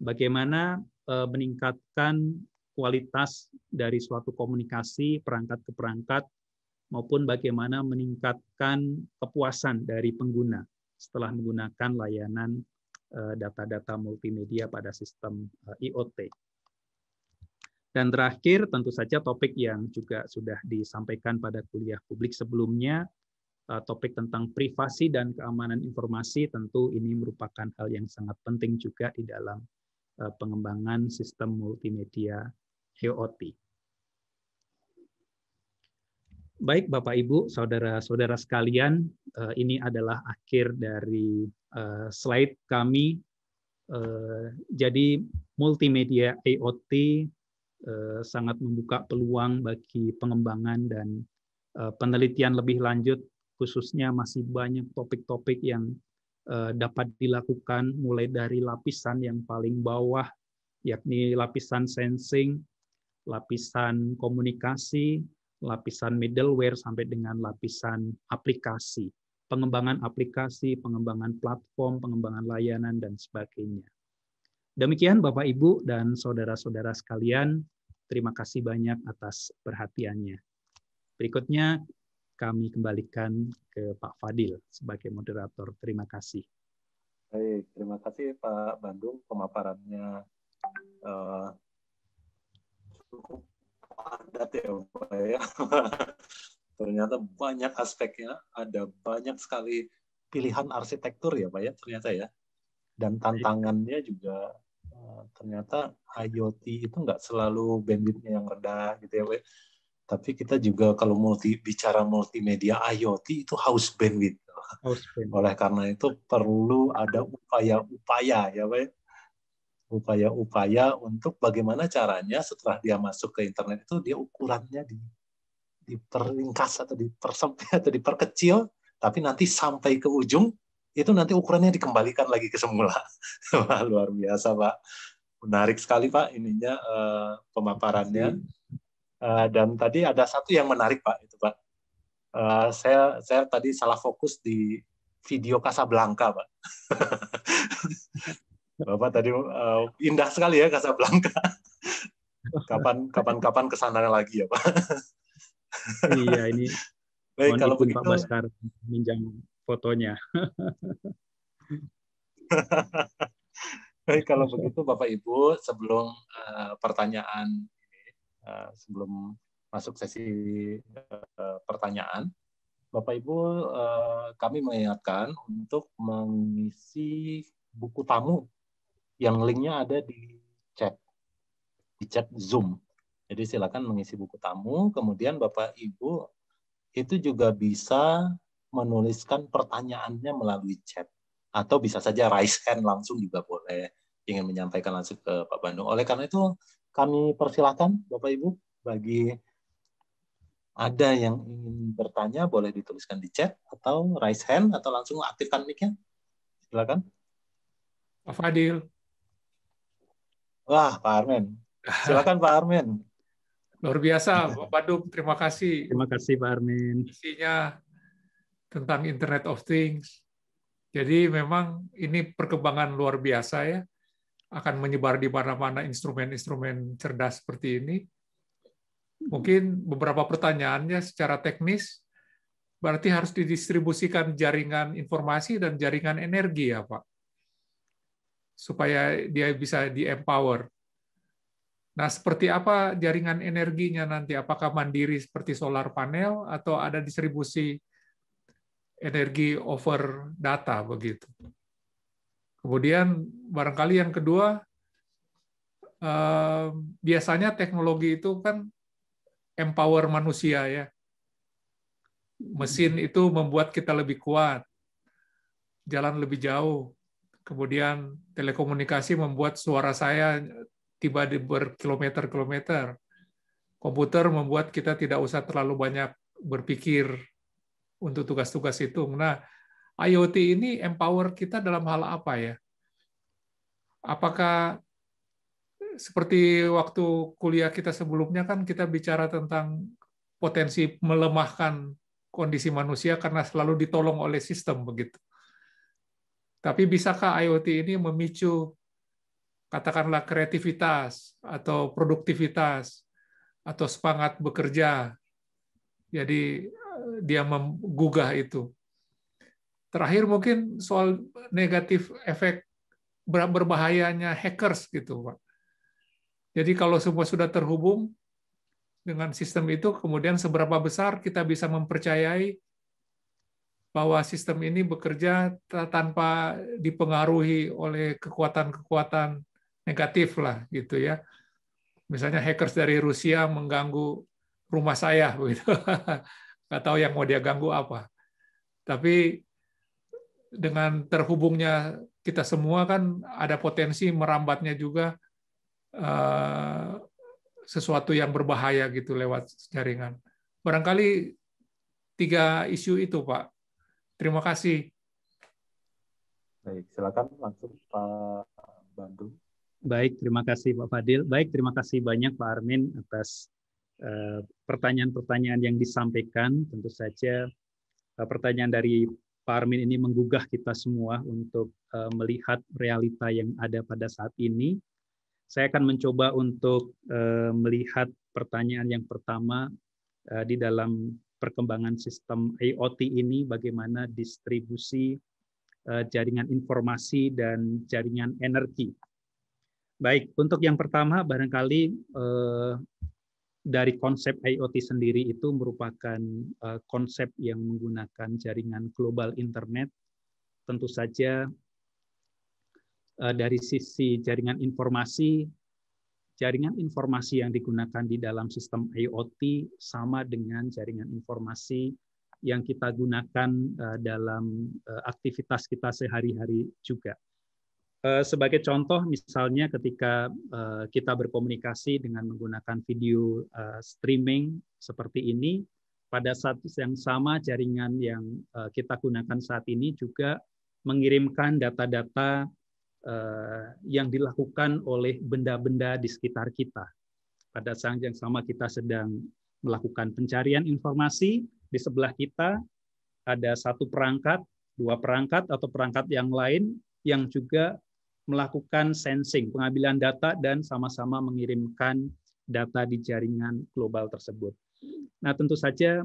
Bagaimana meningkatkan kualitas dari suatu komunikasi perangkat ke perangkat, maupun bagaimana meningkatkan kepuasan dari pengguna setelah menggunakan layanan data-data multimedia pada sistem IoT. Dan terakhir, tentu saja topik yang juga sudah disampaikan pada kuliah publik sebelumnya, topik tentang privasi dan keamanan informasi, tentu ini merupakan hal yang sangat penting juga di dalam pengembangan sistem multimedia IoT. Baik Bapak Ibu, saudara-saudara sekalian, ini adalah akhir dari slide kami. Jadi multimedia IoT sangat membuka peluang bagi pengembangan dan penelitian lebih lanjut, khususnya masih banyak topik-topik yang dapat dilakukan mulai dari lapisan yang paling bawah, yakni lapisan sensing, lapisan komunikasi, lapisan middleware, sampai dengan lapisan aplikasi, pengembangan aplikasi, pengembangan platform, pengembangan layanan, dan sebagainya. Demikian Bapak, Ibu, dan saudara-saudara sekalian, terima kasih banyak atas perhatiannya. Berikutnya kami kembalikan ke Pak Fadil sebagai moderator. Terima kasih. Baik, terima kasih Pak Bandung, pemaparannya cukup padat ya Pak ya. Ternyata banyak aspeknya, ada banyak sekali pilihan arsitektur ya Pak ya ternyata ya. Dan tantangannya juga ternyata IoT itu nggak selalu bandwidth-nya yang rendah gitu ya Pak. Tapi kita juga kalau bicara multimedia IoT itu haus bandwidth. Oleh karena itu perlu ada upaya-upaya ya Pak. Upaya-upaya untuk bagaimana caranya setelah dia masuk ke internet itu dia ukurannya diperringkas atau dipersempit atau diperkecil, tapi nanti sampai ke ujung itu nanti ukurannya dikembalikan lagi ke semula. Wah, luar biasa Pak, menarik sekali Pak ininya pemaparannya. Dan tadi ada satu yang menarik Pak itu Pak. Saya tadi salah fokus di video Casablanca Pak. Bapak tadi indah sekali ya Casablanca. Kapan kesana lagi ya Pak? Iya, ini baik kalau begitu Pak Baskar minjam fotonya. Baik kalau begitu Bapak Ibu, sebelum pertanyaan ini, sebelum masuk sesi pertanyaan, Bapak Ibu kami mengingatkan untuk mengisi buku tamu yang linknya ada di chat Zoom. Jadi silakan mengisi buku tamu, kemudian Bapak Ibu itu juga bisa menuliskan pertanyaannya melalui chat. Atau bisa saja raise hand langsung juga boleh, ingin menyampaikan langsung ke Pak Bandung. Oleh karena itu kami persilakan Bapak Ibu, bagi ada yang ingin bertanya boleh dituliskan di chat atau raise hand atau langsung aktifkan mic-nya. Silakan. Pak Fadil. Wah, Pak Armen. Silakan Pak Armen. Luar biasa, Pak Bandung. Terima kasih. Terima kasih Pak Armin. Isinya tentang Internet of Things. Jadi memang ini perkembangan luar biasa ya. Akan menyebar di mana-mana instrumen-instrumen cerdas seperti ini. Mungkin beberapa pertanyaannya secara teknis berarti harus didistribusikan jaringan informasi dan jaringan energi ya Pak. Supaya dia bisa di-empower. Nah, seperti apa jaringan energinya nanti? Apakah mandiri seperti solar panel atau ada distribusi energi over data begitu? Kemudian barangkali yang kedua, biasanya teknologi itu kan empower manusia ya. Mesin itu membuat kita lebih kuat, jalan lebih jauh. Kemudian telekomunikasi membuat suara saya tiba di berkilometer-kilometer. Komputer membuat kita tidak usah terlalu banyak berpikir untuk tugas-tugas itu. Nah, IoT ini empower kita dalam hal apa ya? Apakah seperti waktu kuliah kita sebelumnya kan kita bicara tentang potensi melemahkan kondisi manusia karena selalu ditolong oleh sistem begitu. Tapi bisakah IoT ini memicu katakanlah kreativitas atau produktivitas atau semangat bekerja? Jadi dia menggugah itu. Terakhir mungkin soal negatif efek berbahayanya hackers gitu, Pak. Jadi kalau semua sudah terhubung dengan sistem itu, kemudian seberapa besar kita bisa mempercayai bahwa sistem ini bekerja tanpa dipengaruhi oleh kekuatan-kekuatan negatif lah gitu ya. Misalnya hackers dari Rusia mengganggu rumah saya begitu. Nggak tahu yang mau dia ganggu apa. Tapi dengan terhubungnya kita semua kan ada potensi merambatnya juga sesuatu yang berbahaya gitu lewat jaringan. Barangkali 3 isu itu, Pak. Terima kasih. Baik, silakan langsung Pak Bandung. Baik, terima kasih Pak Fadil. Baik, terima kasih banyak Pak Armin atas pertanyaan-pertanyaan yang disampaikan. Tentu saja pertanyaan dari Pak Armin ini menggugah kita semua untuk melihat realita yang ada pada saat ini. Saya akan mencoba untuk melihat pertanyaan yang pertama di dalam perkembangan sistem IoT ini, bagaimana distribusi jaringan informasi dan jaringan energi. Baik, untuk yang pertama barangkali dari konsep IoT sendiri itu merupakan konsep yang menggunakan jaringan global internet. Tentu saja dari sisi jaringan informasi yang digunakan di dalam sistem IoT sama dengan jaringan informasi yang kita gunakan dalam aktivitas kita sehari-hari juga. Sebagai contoh, misalnya ketika kita berkomunikasi dengan menggunakan video streaming seperti ini, pada saat yang sama jaringan yang kita gunakan saat ini juga mengirimkan data-data yang dilakukan oleh benda-benda di sekitar kita. Pada saat yang sama kita sedang melakukan pencarian informasi, di sebelah kita ada satu perangkat, 2 perangkat atau perangkat yang lain yang juga melakukan sensing, pengambilan data dan sama-sama mengirimkan data di jaringan global tersebut. Nah, tentu saja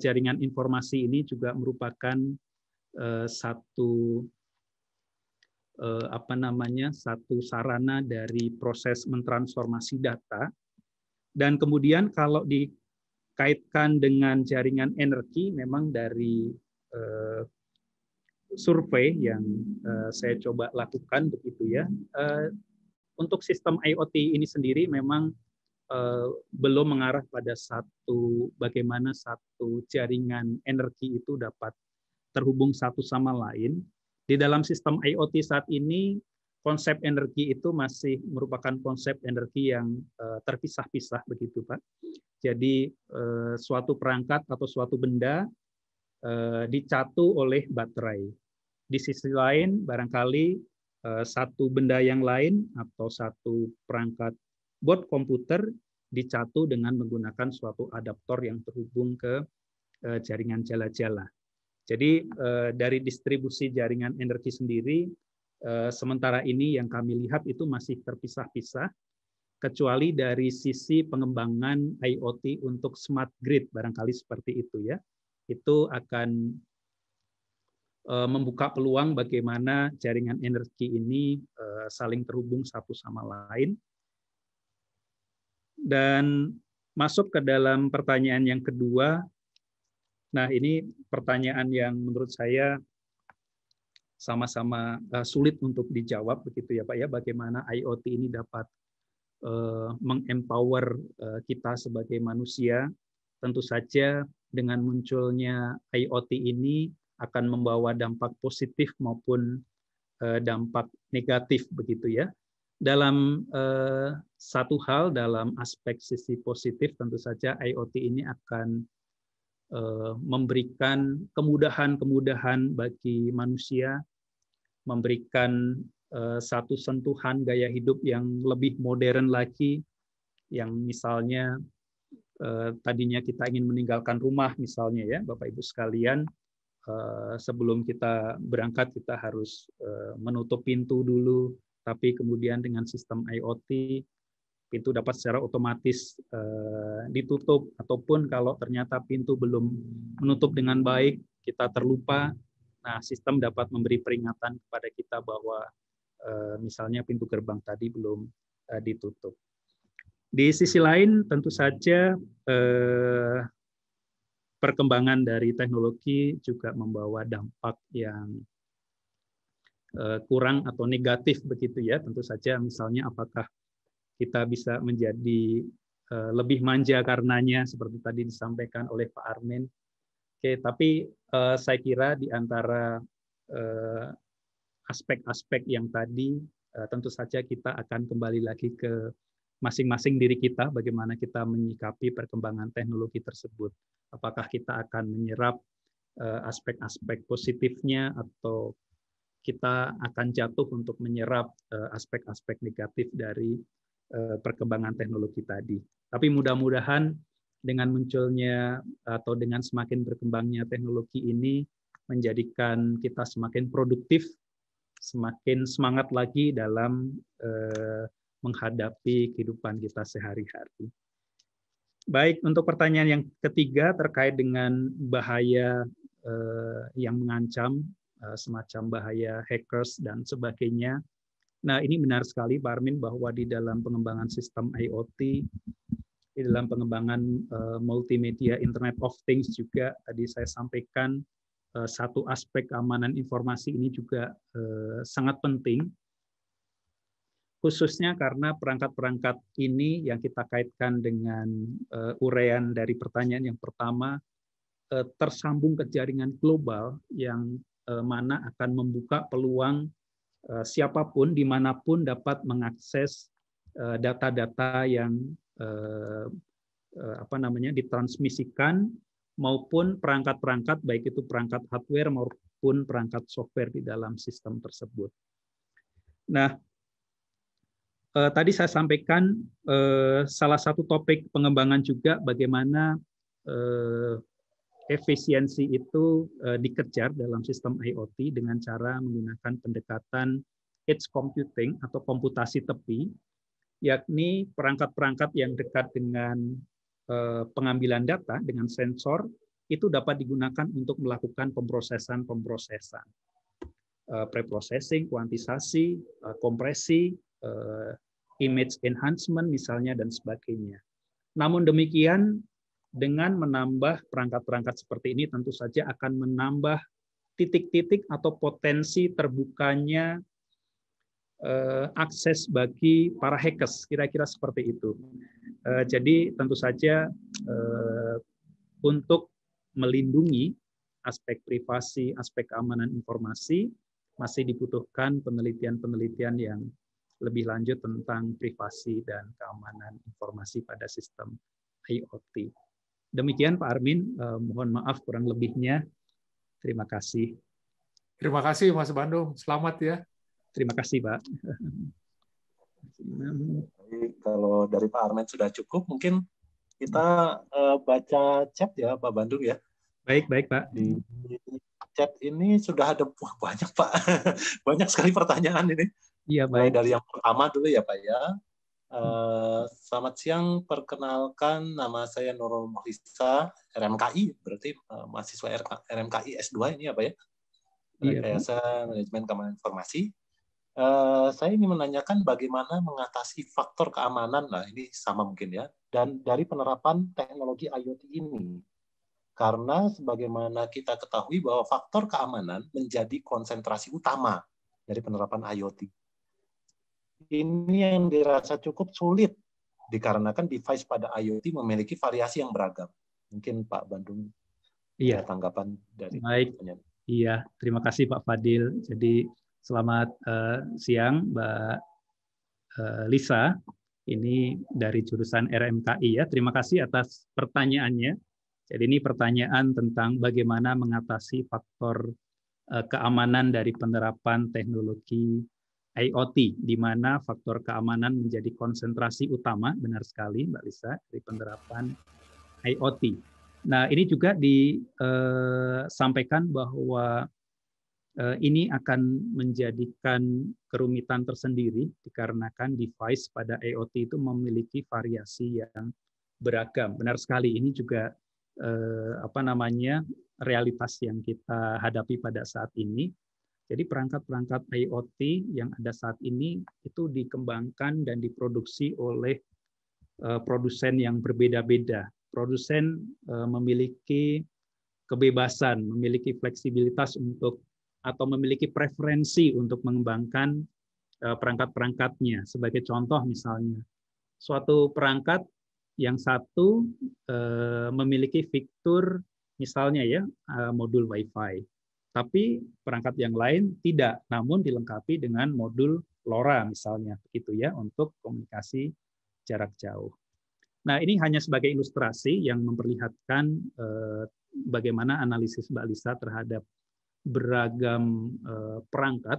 jaringan informasi ini juga merupakan satu sarana dari proses mentransformasi data. Dan kemudian kalau dikaitkan dengan jaringan energi, memang dari survei yang saya coba lakukan begitu ya. Untuk sistem IoT ini sendiri memang belum mengarah pada bagaimana satu jaringan energi itu dapat terhubung satu sama lain. Di dalam sistem IoT saat ini, konsep energi itu masih merupakan konsep energi yang terpisah-pisah begitu, Pak. Jadi suatu perangkat atau suatu benda dicatu oleh baterai. Di sisi lain, barangkali satu benda yang lain atau satu perangkat board komputer dicatu dengan menggunakan suatu adaptor yang terhubung ke jaringan jala-jala. Jadi dari distribusi jaringan energi sendiri, sementara ini yang kami lihat itu masih terpisah-pisah, kecuali dari sisi pengembangan IoT untuk smart grid, barangkali seperti itu ya. Itu akan membuka peluang bagaimana jaringan energi ini saling terhubung satu sama lain. Dan masuk ke dalam pertanyaan yang kedua. Nah, ini pertanyaan yang menurut saya sama-sama sulit untuk dijawab begitu ya Pak ya, bagaimana IoT ini dapat mengempower kita sebagai manusia. Tentu saja dengan munculnya IoT ini akan membawa dampak positif maupun dampak negatif begitu ya. Dalam satu hal, dalam aspek sisi positif, tentu saja IoT ini akan memberikan kemudahan-kemudahan bagi manusia, memberikan satu sentuhan gaya hidup yang lebih modern lagi, yang misalnya tadinya kita ingin meninggalkan rumah misalnya ya, Bapak Ibu sekalian, sebelum kita berangkat kita harus menutup pintu dulu, tapi kemudian dengan sistem IoT pintu dapat secara otomatis ditutup, ataupun kalau ternyata pintu belum menutup dengan baik, kita terlupa, nah sistem dapat memberi peringatan kepada kita bahwa misalnya pintu gerbang tadi belum ditutup. Di sisi lain tentu saja perkembangan dari teknologi juga membawa dampak yang kurang atau negatif begitu ya. Tentu saja misalnya apakah kita bisa menjadi lebih manja karenanya seperti tadi disampaikan oleh Pak Armin. Oke, tapi saya kira di antara aspek-aspek yang tadi tentu saja kita akan kembali lagi ke masing-masing diri kita, bagaimana kita menyikapi perkembangan teknologi tersebut. Apakah kita akan menyerap aspek-aspek positifnya atau kita akan jatuh untuk menyerap aspek-aspek negatif dari perkembangan teknologi tadi. Tapi mudah-mudahan dengan munculnya atau dengan semakin berkembangnya teknologi ini menjadikan kita semakin produktif, semakin semangat lagi dalam menghadapi kehidupan kita sehari-hari. Baik, untuk pertanyaan yang ketiga terkait dengan bahaya yang mengancam, semacam bahaya hackers dan sebagainya. Nah, ini benar sekali Pak Armin bahwa di dalam pengembangan sistem IoT, di dalam pengembangan multimedia Internet of Things juga tadi saya sampaikan satu aspek keamanan informasi ini juga sangat penting, khususnya karena perangkat-perangkat ini yang kita kaitkan dengan uraian dari pertanyaan yang pertama, tersambung ke jaringan global yang mana akan membuka peluang siapapun dimanapun dapat mengakses data-data yang ditransmisikan maupun perangkat-perangkat baik itu perangkat hardware maupun perangkat software di dalam sistem tersebut. Nah, tadi saya sampaikan salah satu topik pengembangan juga bagaimana efisiensi itu dikejar dalam sistem IoT dengan cara menggunakan pendekatan edge computing atau komputasi tepi, yakni perangkat-perangkat yang dekat dengan pengambilan data dengan sensor itu dapat digunakan untuk melakukan pemrosesan, preprocessing, kuantisasi, kompresi, image enhancement misalnya dan sebagainya. Namun demikian, dengan menambah perangkat-perangkat seperti ini tentu saja akan menambah titik-titik atau potensi terbukanya akses bagi para hackers, kira-kira seperti itu. Jadi tentu saja untuk melindungi aspek privasi, aspek keamanan informasi, masih dibutuhkan penelitian-penelitian yang lebih lanjut tentang privasi dan keamanan informasi pada sistem IoT. Demikian Pak Armin, mohon maaf kurang lebihnya. Terima kasih. Terima kasih Mas Bandung, selamat ya. Terima kasih Pak. Kalau dari Pak Armin sudah cukup, mungkin kita baca chat ya Pak Bandung ya. Baik Pak. Di chat ini sudah ada banyak Pak, banyak sekali pertanyaan ini. Iya, mulai baik. dari yang pertama dulu ya Pak ya. Selamat siang, perkenalkan nama saya Nurul Mohlisa, RMKI, berarti mahasiswa RMKI S2 ini ya Pak ya. Rekayasa Manajemen Keamanan Informasi. Saya ingin menanyakan bagaimana mengatasi faktor keamanan, nah ini sama mungkin ya, dan dari penerapan teknologi IoT ini. Karena sebagaimana kita ketahui bahwa faktor keamanan menjadi konsentrasi utama dari penerapan IoT. Ini yang dirasa cukup sulit dikarenakan device pada IoT memiliki variasi yang beragam. Mungkin Pak Bandung ada tanggapan dari pertanyaan. Iya, terima kasih Pak Fadil. Jadi selamat siang Mbak Lisa. Ini dari jurusan RMKI ya. Terima kasih atas pertanyaannya. Jadi ini pertanyaan tentang bagaimana mengatasi faktor keamanan dari penerapan teknologi IoT, di mana faktor keamanan menjadi konsentrasi utama, benar sekali Mbak Lisa, dari penerapan IoT. Nah, ini juga disampaikan bahwa ini akan menjadikan kerumitan tersendiri dikarenakan device pada IoT itu memiliki variasi yang beragam. Benar sekali, ini juga realitas yang kita hadapi pada saat ini. Jadi perangkat-perangkat IoT yang ada saat ini itu dikembangkan dan diproduksi oleh produsen yang berbeda-beda. Produsen memiliki kebebasan, memiliki fleksibilitas untuk atau memiliki preferensi untuk mengembangkan perangkat-perangkatnya. Sebagai contoh misalnya, suatu perangkat yang satu memiliki fitur misalnya ya modul Wi-Fi. Tapi perangkat yang lain tidak, namun dilengkapi dengan modul LoRa misalnya, begitu ya, untuk komunikasi jarak jauh. Nah, ini hanya sebagai ilustrasi yang memperlihatkan bagaimana analisis Mbak Lisa terhadap beragam perangkat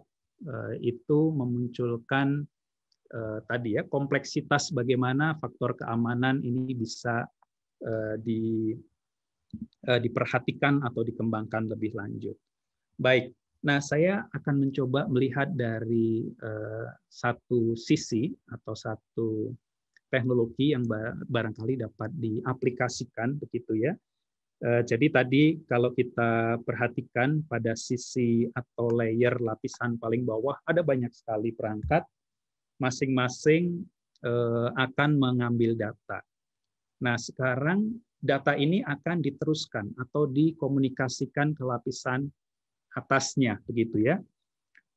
itu memunculkan tadi ya kompleksitas bagaimana faktor keamanan ini bisa diperhatikan atau dikembangkan lebih lanjut. Baik, nah saya akan mencoba melihat dari satu sisi atau satu teknologi yang barangkali dapat diaplikasikan begitu ya. Jadi tadi kalau kita perhatikan pada sisi atau layer lapisan paling bawah ada banyak sekali perangkat, masing-masing akan mengambil data. Nah sekarang data ini akan diteruskan atau dikomunikasikan ke lapisan atasnya begitu ya.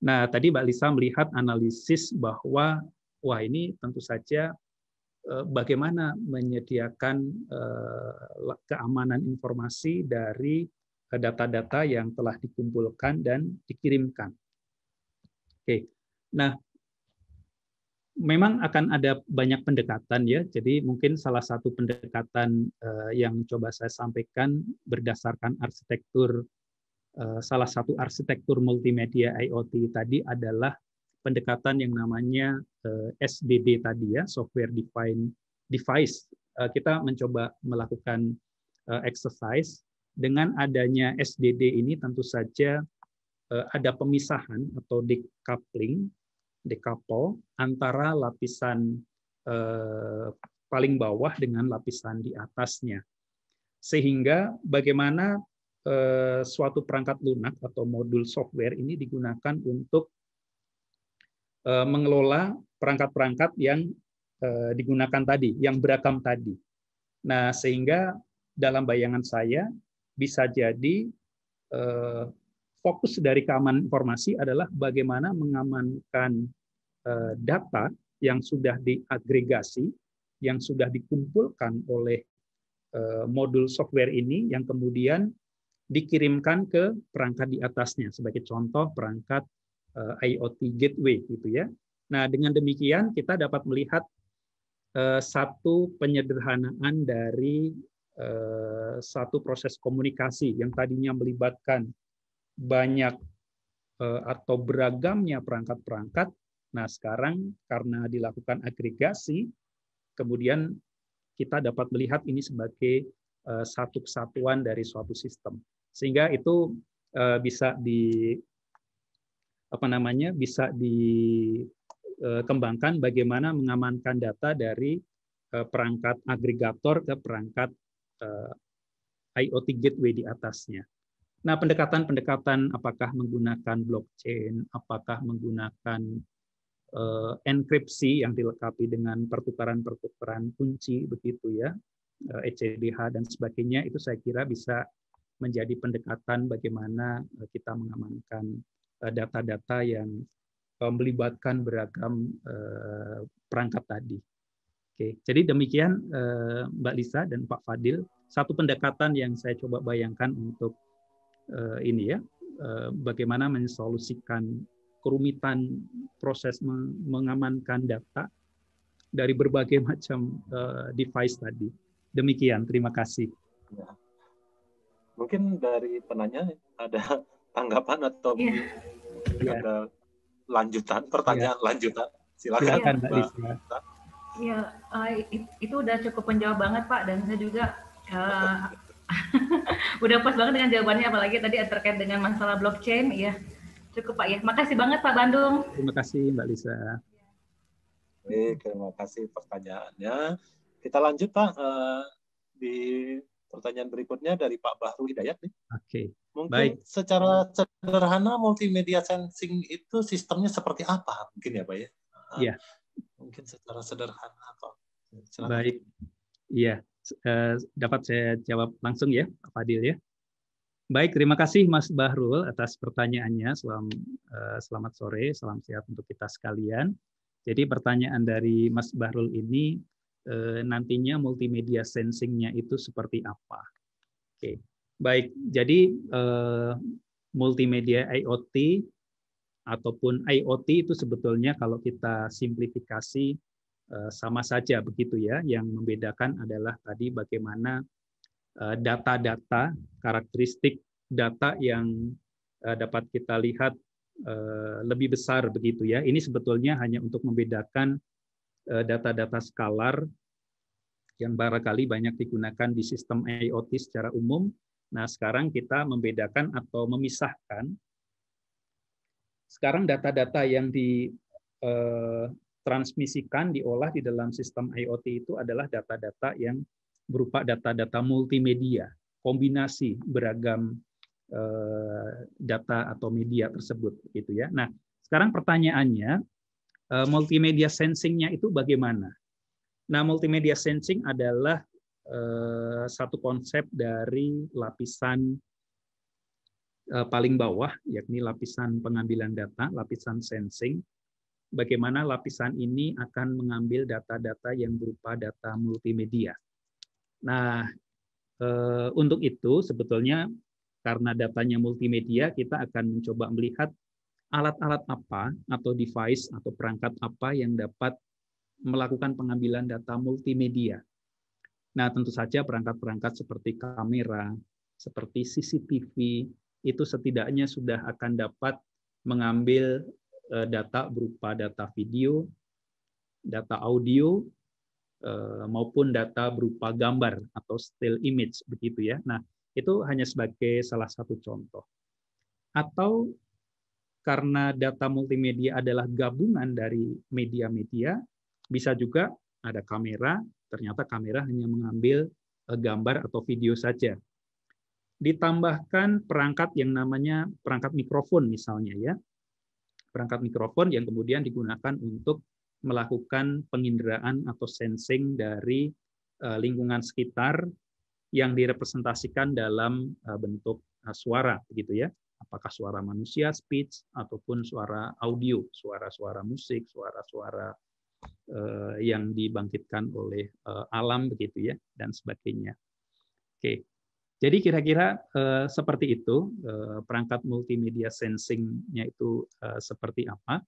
Nah, tadi Mbak Lisa melihat analisis bahwa wah ini tentu saja bagaimana menyediakan keamanan informasi dari data-data yang telah dikumpulkan dan dikirimkan. Oke. Nah, memang akan ada banyak pendekatan ya. Jadi mungkin salah satu pendekatan yang coba saya sampaikan berdasarkan arsitektur salah satu arsitektur multimedia IoT tadi adalah pendekatan yang namanya SDD tadi ya, Software Defined Device. Kita mencoba melakukan exercise dengan adanya SDD ini tentu saja ada pemisahan atau decouple antara lapisan paling bawah dengan lapisan di atasnya. Sehingga bagaimana suatu perangkat lunak atau modul software ini digunakan untuk mengelola perangkat-perangkat yang digunakan tadi, yang beragam tadi. Nah, sehingga dalam bayangan saya bisa jadi fokus dari keamanan informasi adalah bagaimana mengamankan data yang sudah diagregasi, yang sudah dikumpulkan oleh modul software ini, yang kemudian dikirimkan ke perangkat di atasnya. Sebagai contoh, perangkat IoT gateway, gitu ya. Nah, dengan demikian kita dapat melihat satu penyederhanaan dari satu proses komunikasi yang tadinya melibatkan banyak atau beragamnya perangkat-perangkat. Nah, sekarang karena dilakukan agregasi, kemudian kita dapat melihat ini sebagai satu kesatuan dari suatu sistem. Sehingga itu bisa dikembangkan bagaimana mengamankan data dari perangkat agregator ke perangkat IoT gateway di atasnya. Nah, pendekatan-pendekatan apakah menggunakan blockchain, apakah menggunakan enkripsi yang dilengkapi dengan pertukaran-pertukaran kunci, begitu ya, ECDH dan sebagainya, itu saya kira bisa menjadi pendekatan bagaimana kita mengamankan data-data yang melibatkan beragam perangkat tadi. Oke, jadi demikian Mbak Lisa dan Pak Fadil, satu pendekatan yang saya coba bayangkan untuk ini ya, bagaimana mensolusikan kerumitan proses mengamankan data dari berbagai macam device tadi. Demikian, terima kasih. Ya. Mungkin dari penanya ada tanggapan atau ada lanjutan, pertanyaan lanjutan. Silakan, Mbak Lisa. Ya, itu udah cukup menjawab banget, Pak, dan saya juga udah pas banget dengan jawabannya, apalagi tadi terkait dengan masalah blockchain, ya. Cukup, Pak, ya. Makasih banget, Pak Bandung. Terima kasih, Mbak Lisa. Baik, terima kasih pertanyaannya. Kita lanjut, Pak, di pertanyaan berikutnya dari Pak Bahru Hidayat nih. Oke. Mungkin secara sederhana multimedia sensing itu sistemnya seperti apa? Mungkin ya, Pak ya? Iya. Mungkin secara sederhana apa? Baik. Iya, dapat saya jawab langsung ya, Pak Fadil ya. Baik, terima kasih Mas Bahrul atas pertanyaannya. Selamat sore, salam sehat untuk kita sekalian. Jadi pertanyaan dari Mas Bahrul ini nantinya multimedia sensing-nya itu seperti apa? Oke, baik. Jadi multimedia IoT ataupun IoT itu sebetulnya kalau kita simplifikasi sama saja begitu ya. Yang membedakan adalah tadi bagaimana data-data, karakteristik data yang dapat kita lihat lebih besar begitu ya. Ini sebetulnya hanya untuk membedakan data-data skalar yang barangkali banyak digunakan di sistem IoT secara umum. Nah, sekarang kita membedakan atau memisahkan. Sekarang data-data yang ditransmisikan, diolah di dalam sistem IoT itu adalah data-data yang berupa data-data multimedia, kombinasi beragam data atau media tersebut, gitu ya. Nah, sekarang pertanyaannya, multimedia sensing-nya itu bagaimana? Nah, multimedia sensing adalah satu konsep dari lapisan paling bawah, yakni lapisan pengambilan data, lapisan sensing. Bagaimana lapisan ini akan mengambil data-data yang berupa data multimedia. Nah, untuk itu sebetulnya karena datanya multimedia, kita akan mencoba melihat alat-alat apa atau device atau perangkat apa yang dapat melakukan pengambilan data multimedia. Nah, tentu saja perangkat-perangkat seperti kamera, seperti CCTV, itu setidaknya sudah akan dapat mengambil data berupa data video, data audio, maupun data berupa gambar atau still image begitu ya. Nah, itu hanya sebagai salah satu contoh. Atau karena data multimedia adalah gabungan dari media-media, bisa juga ada kamera, ternyata kamera hanya mengambil gambar atau video saja. Ditambahkan perangkat yang namanya perangkat mikrofon misalnya ya. Perangkat mikrofon yang kemudian digunakan untuk melakukan penginderaan atau sensing dari lingkungan sekitar yang direpresentasikan dalam bentuk suara begitu ya, apakah suara manusia, speech, ataupun suara audio, suara-suara musik, suara-suara yang dibangkitkan oleh alam begitu ya, dan sebagainya. Oke, jadi kira-kira seperti itu perangkat multimedia sensing-nya itu seperti apa.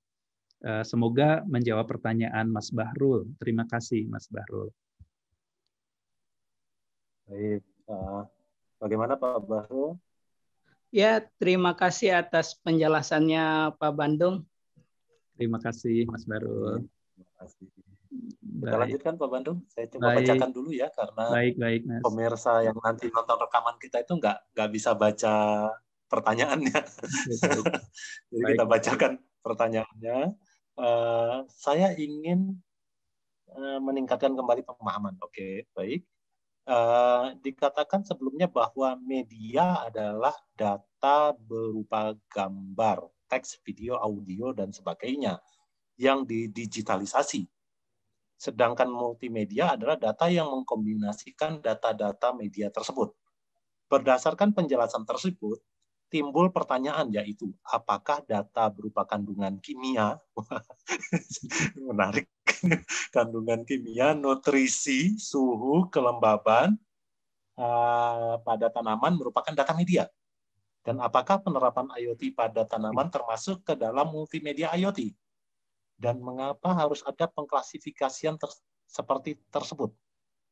Semoga menjawab pertanyaan Mas Bahrul. Terima kasih Mas Bahrul. Baik, bagaimana Pak Bahrul? Ya, terima kasih atas penjelasannya Pak Bandung. Terima kasih Mas Bahrul. Terima kasih. Kita lanjutkan Pak Bandung. Saya coba Baik. bacakan dulu ya, karena Baik, Mas. pemirsa yang nanti nonton rekaman kita itu nggak bisa baca pertanyaannya. Jadi Baik. kita bacakan pertanyaannya. Saya ingin meningkatkan kembali pemahaman. Oke, baik. Dikatakan sebelumnya bahwa media adalah data berupa gambar, teks, video, audio, dan sebagainya yang didigitalisasi. Sedangkan multimedia adalah data yang mengkombinasikan data-data media tersebut. Berdasarkan penjelasan tersebut, timbul pertanyaan, yaitu apakah data berupa kandungan kimia, menarik, kandungan kimia, nutrisi, suhu, kelembaban pada tanaman merupakan data media? Dan apakah penerapan IoT pada tanaman termasuk ke dalam multimedia IoT? Dan mengapa harus ada pengklasifikasian seperti tersebut?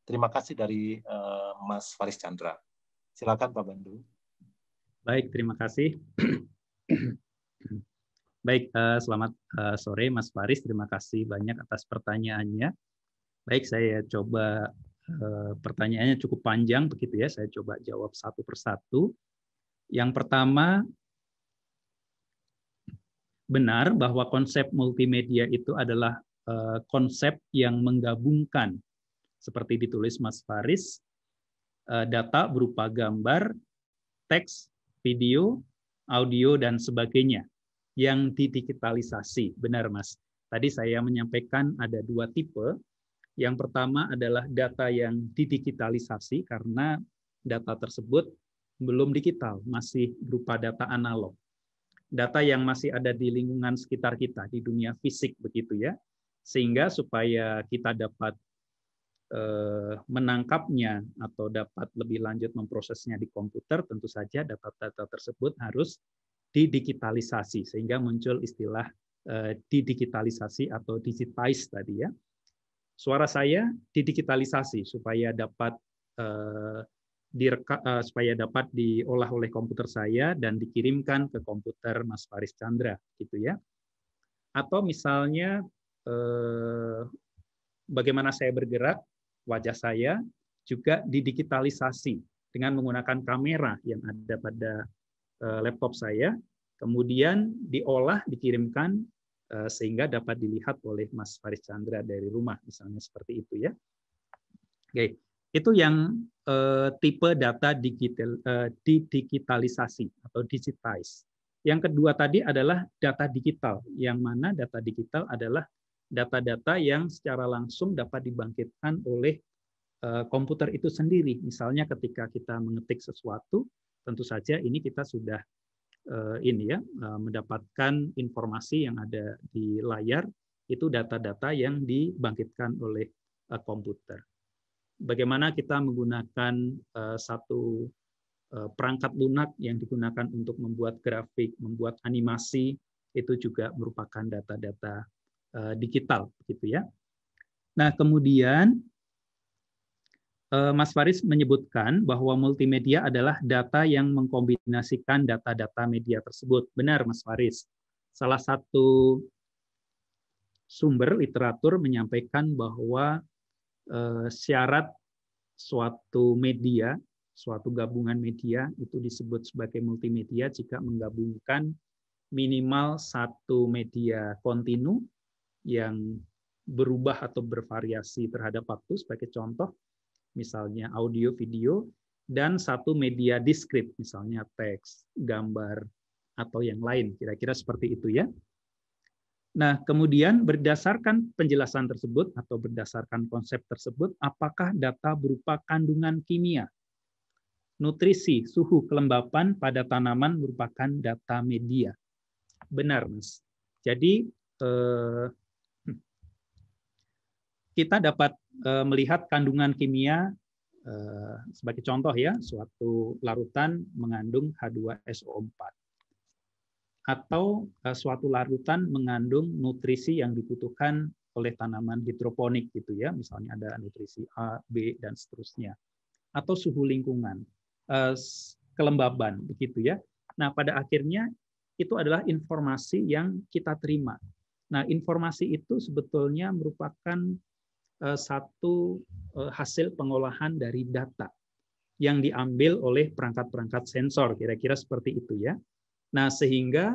Terima kasih dari Mas Faris Chandra. Silakan Pak Bandung. Baik, terima kasih. Baik, selamat sore Mas Faris. Terima kasih banyak atas pertanyaannya. Baik, saya coba pertanyaannya cukup panjang begitu ya. Saya coba jawab satu persatu. Yang pertama, benar bahwa konsep multimedia itu adalah konsep yang menggabungkan, seperti ditulis Mas Faris, data berupa gambar, teks, video, audio, dan sebagainya yang didigitalisasi. Benar, Mas. Tadi saya menyampaikan ada dua tipe. Yang pertama adalah data yang didigitalisasi karena data tersebut belum digital, masih berupa data analog. Data yang masih ada di lingkungan sekitar kita, di dunia fisik begitu ya. Sehingga supaya kita dapat menangkapnya atau dapat lebih lanjut memprosesnya di komputer, tentu saja data-data tersebut harus didigitalisasi, sehingga muncul istilah didigitalisasi atau digitize tadi ya. Suara saya didigitalisasi supaya dapat supaya dapat diolah oleh komputer saya dan dikirimkan ke komputer Mas Faris Chandra, gitu ya. Atau misalnya bagaimana saya bergerak, wajah saya juga didigitalisasi dengan menggunakan kamera yang ada pada laptop saya, kemudian diolah, dikirimkan sehingga dapat dilihat oleh Mas Faris Chandra dari rumah, misalnya seperti itu ya. Oke. Itu yang tipe data digitalisasi atau digitize. Yang kedua tadi adalah data digital, yang mana data digital adalah data-data yang secara langsung dapat dibangkitkan oleh komputer itu sendiri. Misalnya ketika kita mengetik sesuatu, tentu saja ini kita sudah mendapatkan informasi yang ada di layar, itu data-data yang dibangkitkan oleh komputer. Bagaimana kita menggunakan satu perangkat lunak yang digunakan untuk membuat grafik, membuat animasi, itu juga merupakan data-data digital, gitu ya. Nah, kemudian Mas Faris menyebutkan bahwa multimedia adalah data yang mengkombinasikan data-data media tersebut. Benar, Mas Faris. Salah satu sumber literatur menyampaikan bahwa syarat suatu media, suatu gabungan media itu disebut sebagai multimedia jika menggabungkan minimal satu media kontinu yang berubah atau bervariasi terhadap waktu, sebagai contoh misalnya audio, video, dan satu media diskrit, misalnya teks, gambar, atau yang lain, kira-kira seperti itu ya. Nah, kemudian berdasarkan penjelasan tersebut atau berdasarkan konsep tersebut, apakah data berupa kandungan kimia? nutrisi, suhu, kelembapan pada tanaman merupakan data media. Benar, Mas. Jadi kita dapat melihat kandungan kimia sebagai contoh ya, suatu larutan mengandung H2SO4 atau suatu larutan mengandung nutrisi yang dibutuhkan oleh tanaman hidroponik gitu ya, misalnya ada nutrisi A, B dan seterusnya, atau suhu lingkungan, kelembaban begitu ya. Nah, pada akhirnya itu adalah informasi yang kita terima. Nah, informasi itu sebetulnya merupakan satu hasil pengolahan dari data yang diambil oleh perangkat-perangkat sensor, kira-kira seperti itu ya. Nah, sehingga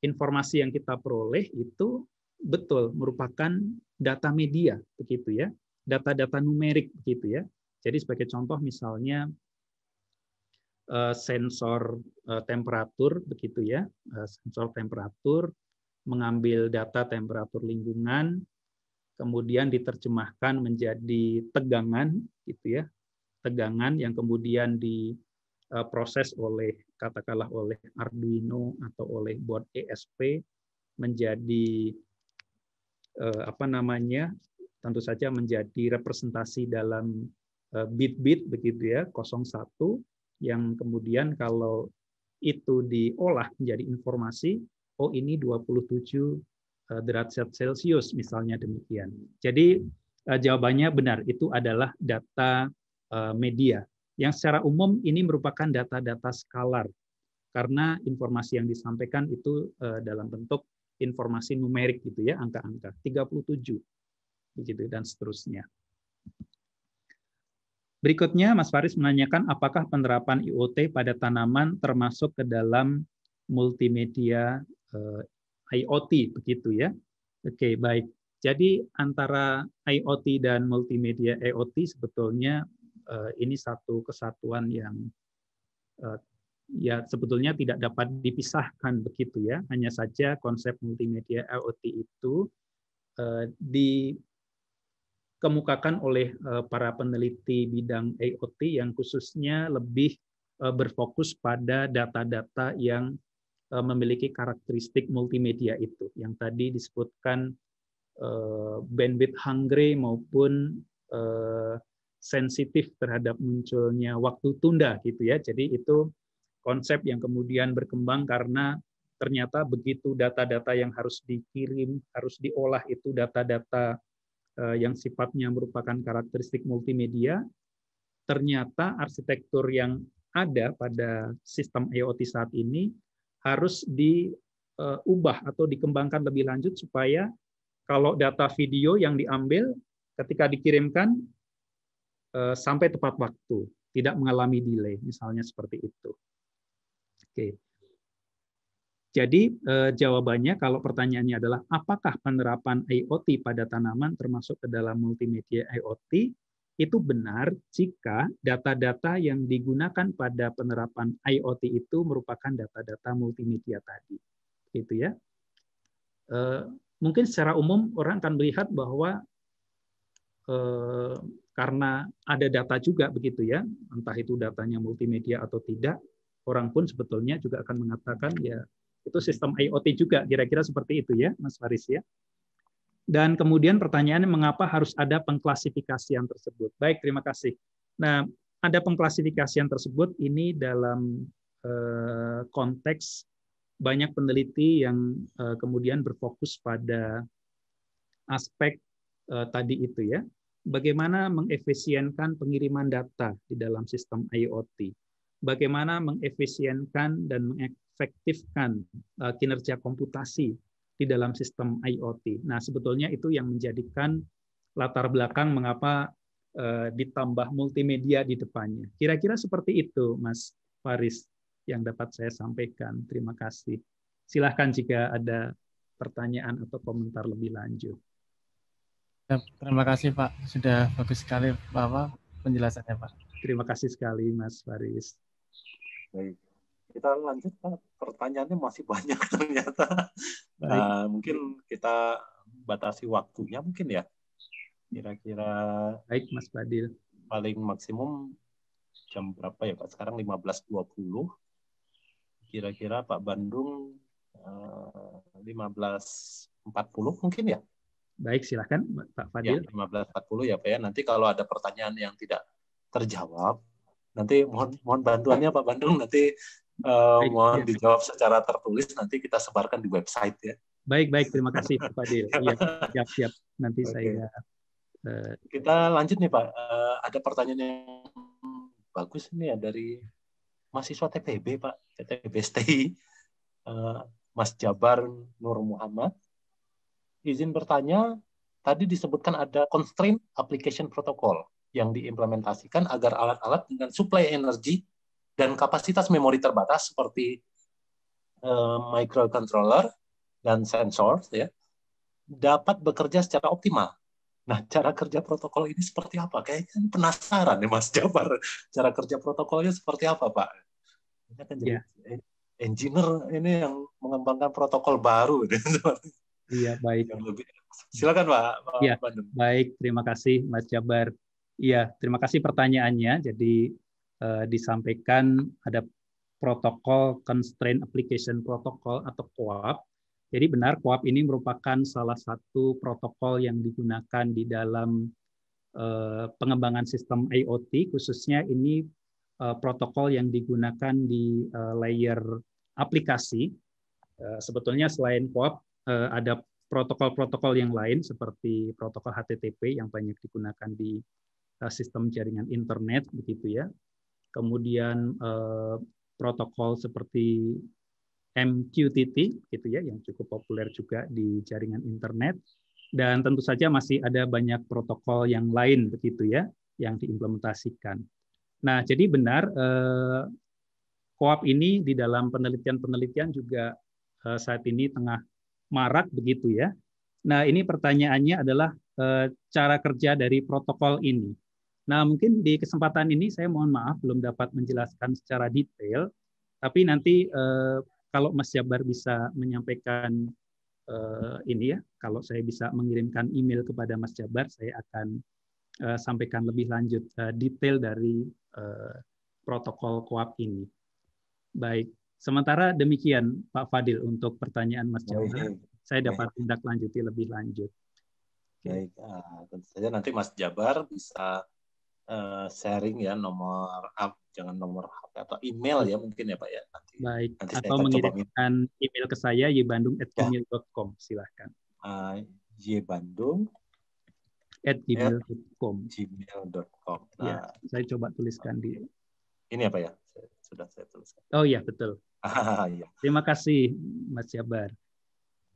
informasi yang kita peroleh itu betul merupakan data media, begitu ya, data-data numerik, begitu ya. Jadi sebagai contoh misalnya sensor temperatur, begitu ya, sensor temperatur mengambil data temperatur lingkungan, kemudian diterjemahkan menjadi tegangan, gitu ya, tegangan yang kemudian diproses oleh katakanlah oleh Arduino atau oleh board ESP menjadi apa namanya, tentu saja menjadi representasi dalam bit-bit begitu ya, 01, yang kemudian kalau itu diolah menjadi informasi, oh ini 27 derajat Celcius misalnya demikian. Jadi jawabannya benar, itu adalah data media. Yang secara umum ini merupakan data-data skalar karena informasi yang disampaikan itu dalam bentuk informasi numerik gitu ya, angka-angka 37 begitu dan seterusnya. Berikutnya Mas Faris menanyakan apakah penerapan IoT pada tanaman termasuk ke dalam multimedia IoT begitu ya. Oke, baik. Jadi antara IoT dan multimedia IoT sebetulnya ini satu kesatuan yang ya sebetulnya tidak dapat dipisahkan begitu ya. Hanya saja konsep multimedia IoT itu dikemukakan oleh para peneliti bidang IoT yang khususnya lebih berfokus pada data-data yang memiliki karakteristik multimedia itu, yang tadi disebutkan bandwidth hungry maupun sensitif terhadap munculnya waktu tunda gitu ya. Jadi itu konsep yang kemudian berkembang karena ternyata begitu data-data yang harus dikirim, harus diolah itu data-data yang sifatnya merupakan karakteristik multimedia, ternyata arsitektur yang ada pada sistem IoT saat ini harus diubah atau dikembangkan lebih lanjut supaya kalau data video yang diambil ketika dikirimkan sampai tepat waktu, tidak mengalami delay, misalnya seperti itu. Oke. Jadi jawabannya kalau pertanyaannya adalah apakah penerapan IoT pada tanaman termasuk ke dalam multimedia IoT, itu benar jika data-data yang digunakan pada penerapan IoT itu merupakan data-data multimedia tadi, gitu ya. Mungkin secara umum orang akan melihat bahwa karena ada data juga begitu ya, entah itu datanya multimedia atau tidak, orang pun sebetulnya juga akan mengatakan ya itu sistem IoT juga, kira-kira seperti itu ya, Mas Faris ya. Dan kemudian pertanyaannya mengapa harus ada pengklasifikasian tersebut? Baik, terima kasih. Nah, ada pengklasifikasian tersebut ini dalam konteks banyak peneliti yang kemudian berfokus pada aspek tadi itu ya. Bagaimana mengefisienkan pengiriman data di dalam sistem IoT? Bagaimana mengefisienkan dan mengefektifkan kinerja komputasi di dalam sistem IoT. Nah, sebetulnya itu yang menjadikan latar belakang mengapa ditambah multimedia di depannya. Kira-kira seperti itu, Mas Faris, yang dapat saya sampaikan. Terima kasih. Silahkan jika ada pertanyaan atau komentar lebih lanjut. Terima kasih, Pak. Sudah bagus sekali, Bapak, penjelasannya, Pak. Terima kasih sekali, Mas Faris. Baik. Kita lanjut, Pak. Pertanyaannya masih banyak ternyata. Mungkin kita batasi waktunya mungkin ya. Kira-kira baik, Mas Fadil. Paling maksimum jam berapa ya Pak? Sekarang 15.20. Kira-kira Pak Bandung 15.40 mungkin ya? Baik, silahkan Pak Fadil. Ya, 15.40 ya Pak ya. Nanti kalau ada pertanyaan yang tidak terjawab, nanti mohon bantuannya Pak Bandung, nanti mohon dijawab secara tertulis, nanti kita sebarkan di website ya. Baik, terima kasih Pak Fadil. Iya, siap. Nanti saya... Kita lanjut nih Pak. Ada pertanyaan yang bagus nih ya dari mahasiswa TPB Pak, TPB STI, Mas Jabar Nur Muhammad. Izin bertanya, tadi disebutkan ada constraint application protocol yang diimplementasikan agar alat-alat dengan suplai energi dan kapasitas memori terbatas seperti microcontroller dan sensor ya dapat bekerja secara optimal. Nah, cara kerja protokol ini seperti apa? Kayaknya penasaran nih Mas Jabar. Cara kerja protokolnya seperti apa, Pak? Ini kan jadi engineer ini yang mengembangkan protokol baru. Iya, baik. Silakan Pak. Iya, baik. Terima kasih Mas Jabar. Iya, terima kasih pertanyaannya. Jadi disampaikan ada protokol Constraint Application Protocol atau COAP. Jadi benar, COAP ini merupakan salah satu protokol yang digunakan di dalam pengembangan sistem IoT, khususnya ini protokol yang digunakan di layer aplikasi. Sebetulnya selain COAP, ada protokol-protokol yang lain seperti protokol HTTP yang banyak digunakan di sistem jaringan internet, begitu ya. Kemudian protokol seperti MQTT, gitu ya, yang cukup populer juga di jaringan internet. Dan tentu saja masih ada banyak protokol yang lain, begitu ya, yang diimplementasikan. Nah, jadi benar COAP ini di dalam penelitian-penelitian juga saat ini tengah marak, begitu ya. Nah, ini pertanyaannya adalah cara kerja dari protokol ini. Nah, mungkin di kesempatan ini saya mohon maaf belum dapat menjelaskan secara detail, tapi nanti kalau Mas Jabar bisa menyampaikan ini ya, kalau saya bisa mengirimkan email kepada Mas Jabar, saya akan sampaikan lebih lanjut detail dari protokol COAP ini. Baik, sementara demikian Pak Fadil untuk pertanyaan Mas Jabar, saya dapat tindak lanjuti lebih lanjut. Baik, tentu saja nanti Mas Jabar bisa sharing ya jangan nomor HP atau email ya mungkin ya Pak ya. Baik, nanti atau mengirimkan email ke saya ybandung@gmail.com, silahkan. ybandung@gmail.com. Nah, ya, saya coba tuliskan di ini apa ya? Sudah saya tuliskan. Oh iya, betul. Ya. Terima kasih Mas Jabar.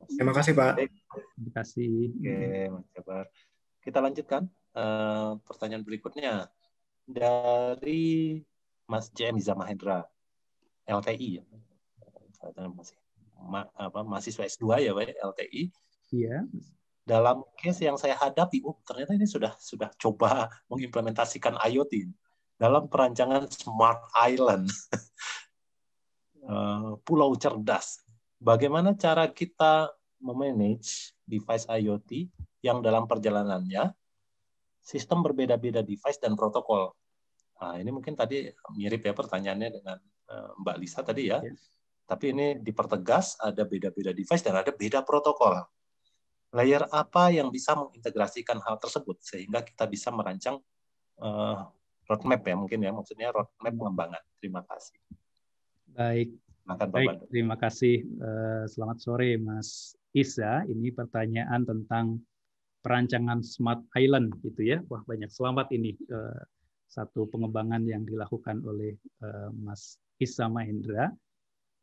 Terima kasih Pak. Terima kasih. Oke, Mas Jabar. Kita lanjutkan pertanyaan berikutnya dari Mas JM Iza Mahendra, LTI, mahasiswa S2 ya, Pak, LTI. Iya. Dalam case yang saya hadapi, ternyata ini sudah coba mengimplementasikan IoT dalam perancangan Smart Island, pulau cerdas. Bagaimana cara kita memanage device IoT yang dalam perjalanannya sistem berbeda-beda device dan protokol. Nah, ini mungkin tadi mirip ya pertanyaannya dengan Mbak Lisa tadi ya. Tapi ini dipertegas, ada beda-beda device dan ada beda protokol. Layer apa yang bisa mengintegrasikan hal tersebut sehingga kita bisa merancang roadmap ya mungkin ya, maksudnya roadmap pengembangan. Terima kasih. Baik. Baik, terima kasih. Selamat sore Mas Isa. Ini pertanyaan tentang perancangan Smart Island gitu ya. Wah, banyak selamat ini. Satu pengembangan yang dilakukan oleh Mas Isa Mahendra.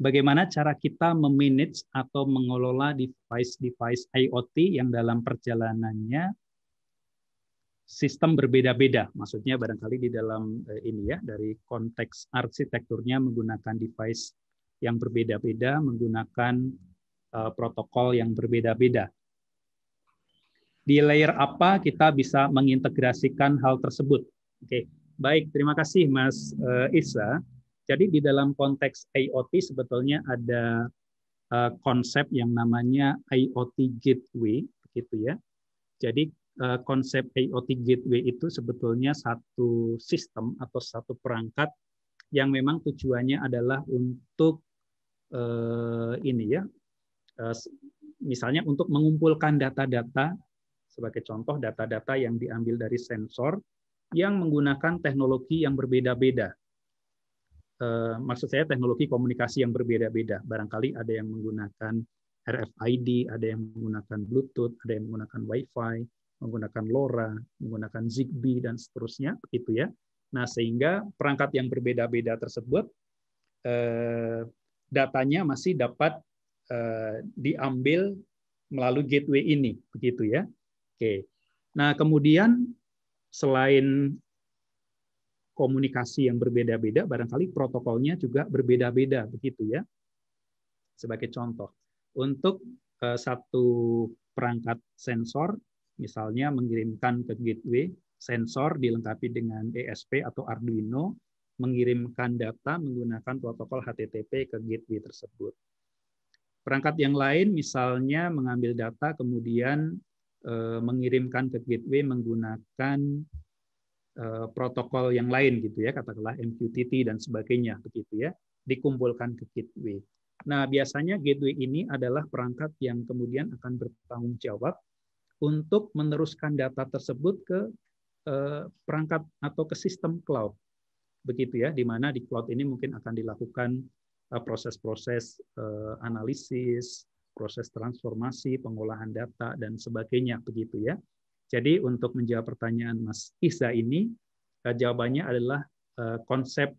Bagaimana cara kita memanage atau mengelola device-device IoT yang dalam perjalanannya sistem berbeda-beda. Maksudnya barangkali di dalam ini ya, dari konteks arsitekturnya menggunakan device yang berbeda-beda, menggunakan protokol yang berbeda-beda. Di layer apa kita bisa mengintegrasikan hal tersebut? Oke, baik, terima kasih Mas Isa. Jadi di dalam konteks IoT sebetulnya ada konsep yang namanya IoT Gateway, begitu ya. Jadi konsep IoT Gateway itu sebetulnya satu sistem atau satu perangkat yang memang tujuannya adalah untuk misalnya untuk mengumpulkan data-data, sebagai contoh data-data yang diambil dari sensor yang menggunakan teknologi yang berbeda-beda. Maksud saya teknologi komunikasi yang berbeda-beda. Barangkali ada yang menggunakan RFID, ada yang menggunakan Bluetooth, ada yang menggunakan Wi-Fi, menggunakan LoRa, menggunakan Zigbee, dan seterusnya, begitu ya. Nah, sehingga perangkat yang berbeda-beda tersebut, datanya masih dapat diambil melalui gateway ini, begitu ya. Oke. Nah, kemudian selain komunikasi yang berbeda-beda, barangkali protokolnya juga berbeda-beda, begitu ya. Sebagai contoh, untuk satu perangkat sensor, misalnya mengirimkan ke gateway, sensor dilengkapi dengan ESP atau Arduino, mengirimkan data menggunakan protokol HTTP ke gateway tersebut. Perangkat yang lain misalnya mengambil data kemudian mengirimkan ke gateway menggunakan protokol yang lain gitu ya, katakanlah MQTT dan sebagainya begitu ya, dikumpulkan ke gateway. Nah, biasanya gateway ini adalah perangkat yang kemudian akan bertanggung jawab untuk meneruskan data tersebut ke perangkat atau ke sistem cloud. Begitu ya, di mana di cloud ini mungkin akan dilakukan proses-proses analisis, proses transformasi, pengolahan data dan sebagainya begitu ya. Jadi untuk menjawab pertanyaan Mas Iza ini, jawabannya adalah konsep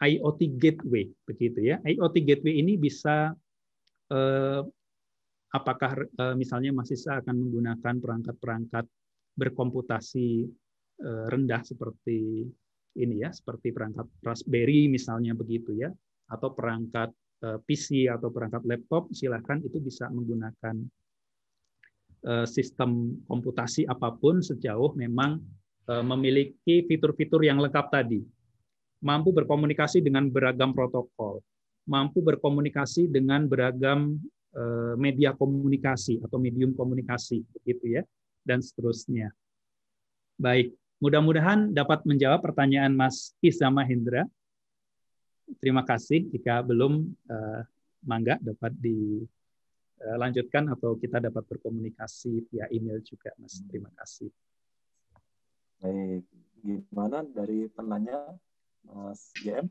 IoT Gateway, begitu ya. IoT Gateway ini bisa, apakah misalnya Mas Iza akan menggunakan perangkat-perangkat berkomputasi rendah seperti ini ya, seperti perangkat Raspberry misalnya begitu ya, atau perangkat PC atau perangkat laptop, silakan itu bisa menggunakan sistem komputasi apapun sejauh memang memiliki fitur-fitur yang lengkap tadi. Mampu berkomunikasi dengan beragam protokol, mampu berkomunikasi dengan beragam media komunikasi atau medium komunikasi, begitu ya, dan seterusnya. Baik, mudah-mudahan dapat menjawab pertanyaan Mas Iza Mahendra. Terima kasih. Jika belum, mangga dapat dilanjutkan atau kita dapat berkomunikasi via email juga, Mas. Terima kasih. Baik, gimana dari penanya, Mas JM?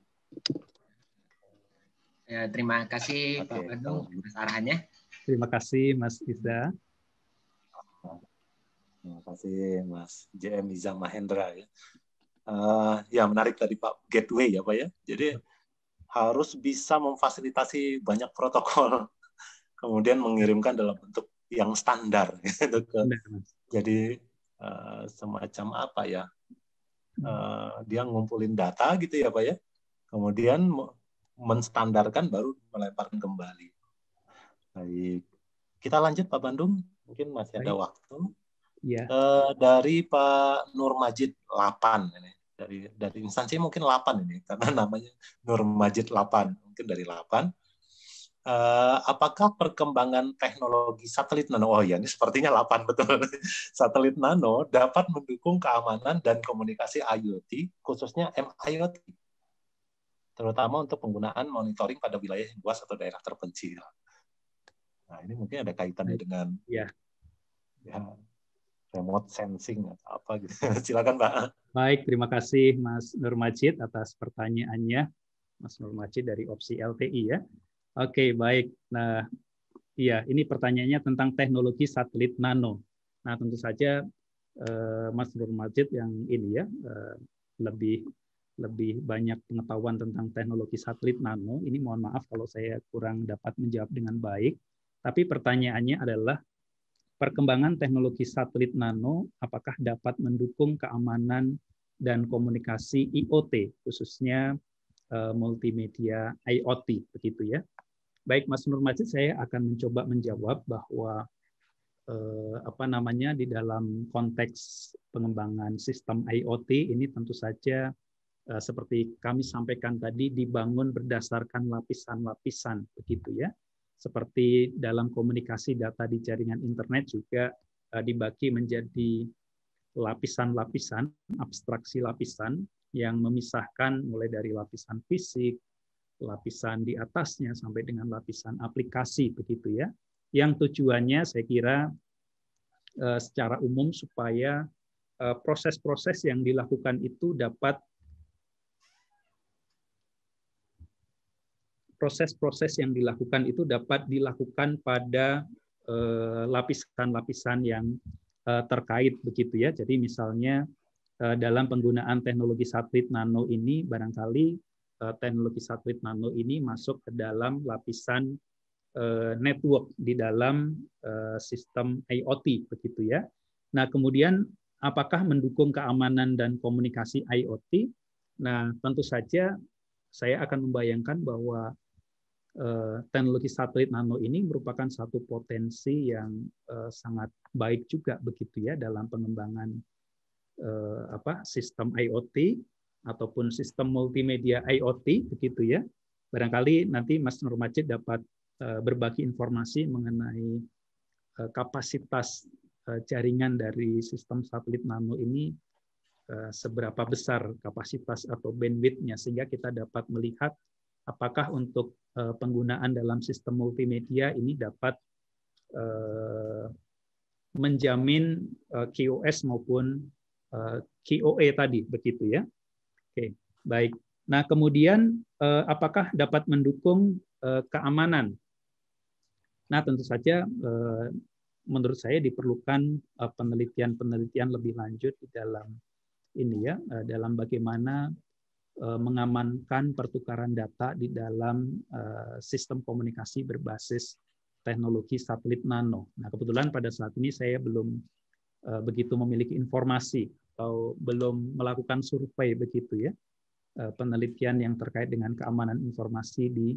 Ya, terima kasih Pak Bandung atas arahannya. Terima kasih Mas Iza. Terima kasih Mas JM Iza Mahendra ya. Ya menarik tadi Pak, gateway ya Pak ya. Jadi harus bisa memfasilitasi banyak protokol, kemudian mengirimkan dalam bentuk yang standar. Gitu. Jadi semacam apa ya? Dia ngumpulin data gitu ya Pak ya. Kemudian menstandarkan baru melemparkan kembali. Baik, kita lanjut Pak Bandung. Mungkin masih ada waktu. Ya. Dari Pak Nur Majid 8 ini. Dari instansi mungkin 8 ini karena namanya Nur Majid 8, mungkin dari 8. Apakah perkembangan teknologi satelit nano, oh ya ini sepertinya 8 betul, satelit nano dapat mendukung keamanan dan komunikasi IoT, khususnya MIoT, terutama untuk penggunaan monitoring pada wilayah yang luas atau daerah terpencil. Nah ini mungkin ada kaitannya dengan ya, remote sensing atau apa gitu. Silakan Pak. Baik, terima kasih Mas Nur Majid atas pertanyaannya. Mas Nur Majid dari Opsi LTI ya. Oke, baik. Nah, iya, ini pertanyaannya tentang teknologi satelit nano. Nah, tentu saja Mas Nur Majid yang ini ya lebih banyak pengetahuan tentang teknologi satelit nano. Ini mohon maaf kalau saya kurang dapat menjawab dengan baik. Tapi pertanyaannya adalah perkembangan teknologi satelit nano apakah dapat mendukung keamanan dan komunikasi IoT, khususnya multimedia IoT, begitu ya. Baik, Mas Nur Majid, saya akan mencoba menjawab bahwa di dalam konteks pengembangan sistem IoT ini tentu saja seperti kami sampaikan tadi dibangun berdasarkan lapisan-lapisan, begitu ya. Seperti dalam komunikasi data di jaringan internet juga dibagi menjadi lapisan-lapisan, abstraksi lapisan yang memisahkan mulai dari lapisan fisik, lapisan di atasnya sampai dengan lapisan aplikasi begitu ya. Yang tujuannya saya kira secara umum supaya proses-proses yang dilakukan itu dapat dilakukan pada lapisan-lapisan yang terkait begitu ya. Jadi misalnya dalam penggunaan teknologi satelit nano ini barangkali teknologi satelit nano ini masuk ke dalam lapisan network di dalam sistem IoT begitu ya. Nah, kemudian apakah mendukung keamanan dan komunikasi IoT? Nah, tentu saja saya akan membayangkan bahwa teknologi satelit nano ini merupakan satu potensi yang sangat baik juga begitu ya dalam pengembangan sistem IoT ataupun sistem multimedia IoT begitu ya. Barangkali nanti Mas Nur Majid dapat berbagi informasi mengenai kapasitas jaringan dari sistem satelit nano ini, seberapa besar kapasitas atau bandwidth-nya sehingga kita dapat melihat apakah untuk penggunaan dalam sistem multimedia ini dapat menjamin QoS maupun QoE tadi begitu ya. Oke, baik. Nah, kemudian apakah dapat mendukung keamanan? Nah, tentu saja menurut saya diperlukan penelitian-penelitian lebih lanjut di dalam ini ya, dalam bagaimana mengamankan pertukaran data di dalam sistem komunikasi berbasis teknologi satelit nano. Nah, kebetulan pada saat ini saya belum begitu memiliki informasi atau belum melakukan survei begitu ya, penelitian yang terkait dengan keamanan informasi di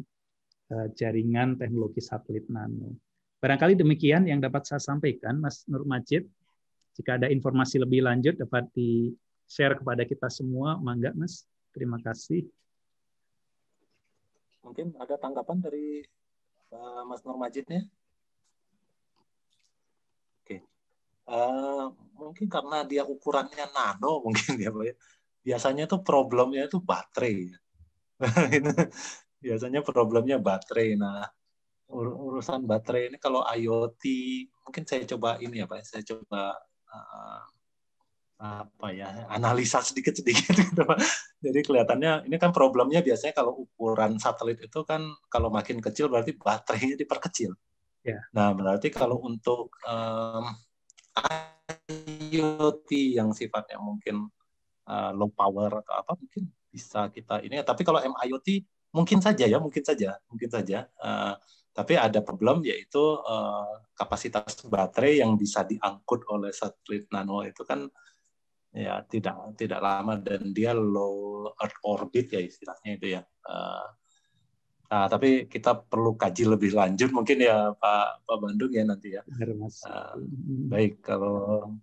jaringan teknologi satelit nano. Barangkali demikian yang dapat saya sampaikan, Mas Nur Majid. Jika ada informasi lebih lanjut dapat di-share kepada kita semua, mangga Mas. Terima kasih. Mungkin ada tanggapan dari Mas Nur Majidnya? Oke. Mungkin karena dia ukurannya nano mungkin ya Pak ya. Biasanya tuh problemnya itu baterai. Biasanya problemnya baterai. Nah, urusan baterai ini kalau IoT mungkin saya coba ini ya Pak, saya coba analisa sedikit-sedikit gitu Pak. Jadi kelihatannya ini kan problemnya biasanya kalau ukuran satelit itu kan kalau makin kecil berarti baterainya diperkecil. Yeah. Nah, berarti kalau untuk IoT yang sifatnya mungkin low power atau apa mungkin bisa kita ini. Tapi kalau MIoT mungkin saja. Tapi ada problem yaitu kapasitas baterai yang bisa diangkut oleh satelit nano itu kan ya tidak lama dan dia low Earth orbit ya istilahnya itu ya. Nah, tapi kita perlu kaji lebih lanjut mungkin ya Pak Bandung ya nanti ya. Baik, kalau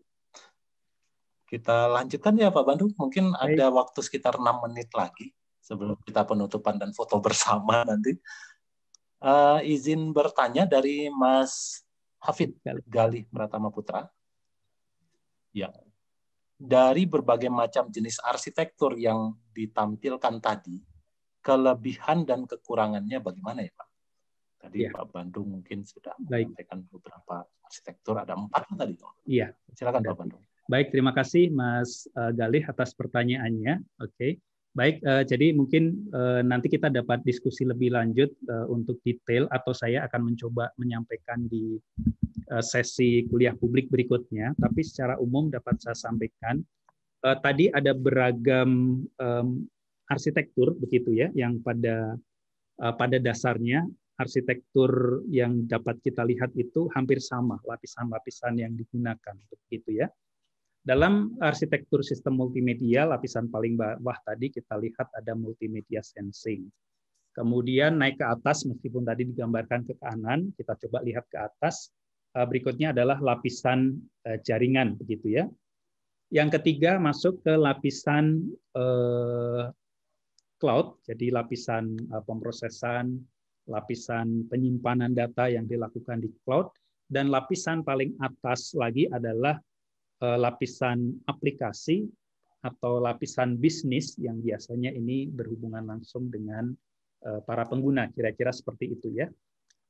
kita lanjutkan ya Pak Bandung, mungkin ada waktu sekitar 6 menit lagi sebelum kita penutupan dan foto bersama nanti. Izin bertanya dari Mas Hafid Galih Pratama Putra. Ya. Dari berbagai macam jenis arsitektur yang ditampilkan tadi, kelebihan dan kekurangannya bagaimana ya Pak? Tadi ya. Pak Bandung mungkin sudah menyampaikan beberapa arsitektur, ada 4 tadi. Iya. Silakan Pak Bandung. Baik, terima kasih Mas Galih atas pertanyaannya. Oke. Baik, jadi mungkin nanti kita dapat diskusi lebih lanjut untuk detail atau saya akan mencoba menyampaikan di sesi kuliah publik berikutnya. Tapi secara umum dapat saya sampaikan tadi ada beragam arsitektur begitu ya, yang pada dasarnya arsitektur yang dapat kita lihat itu hampir sama lapisan-lapisan yang digunakan begitu ya. Dalam arsitektur sistem multimedia, lapisan paling bawah tadi kita lihat ada multimedia sensing. Kemudian naik ke atas, meskipun tadi digambarkan ke kanan, kita coba lihat ke atas. Berikutnya adalah lapisan jaringan, begitu ya. Yang ketiga masuk ke lapisan cloud, jadi lapisan pemrosesan, lapisan penyimpanan data yang dilakukan di cloud. dan lapisan paling atas lagi adalah lapisan aplikasi atau lapisan bisnis yang biasanya ini berhubungan langsung dengan para pengguna, kira-kira seperti itu ya.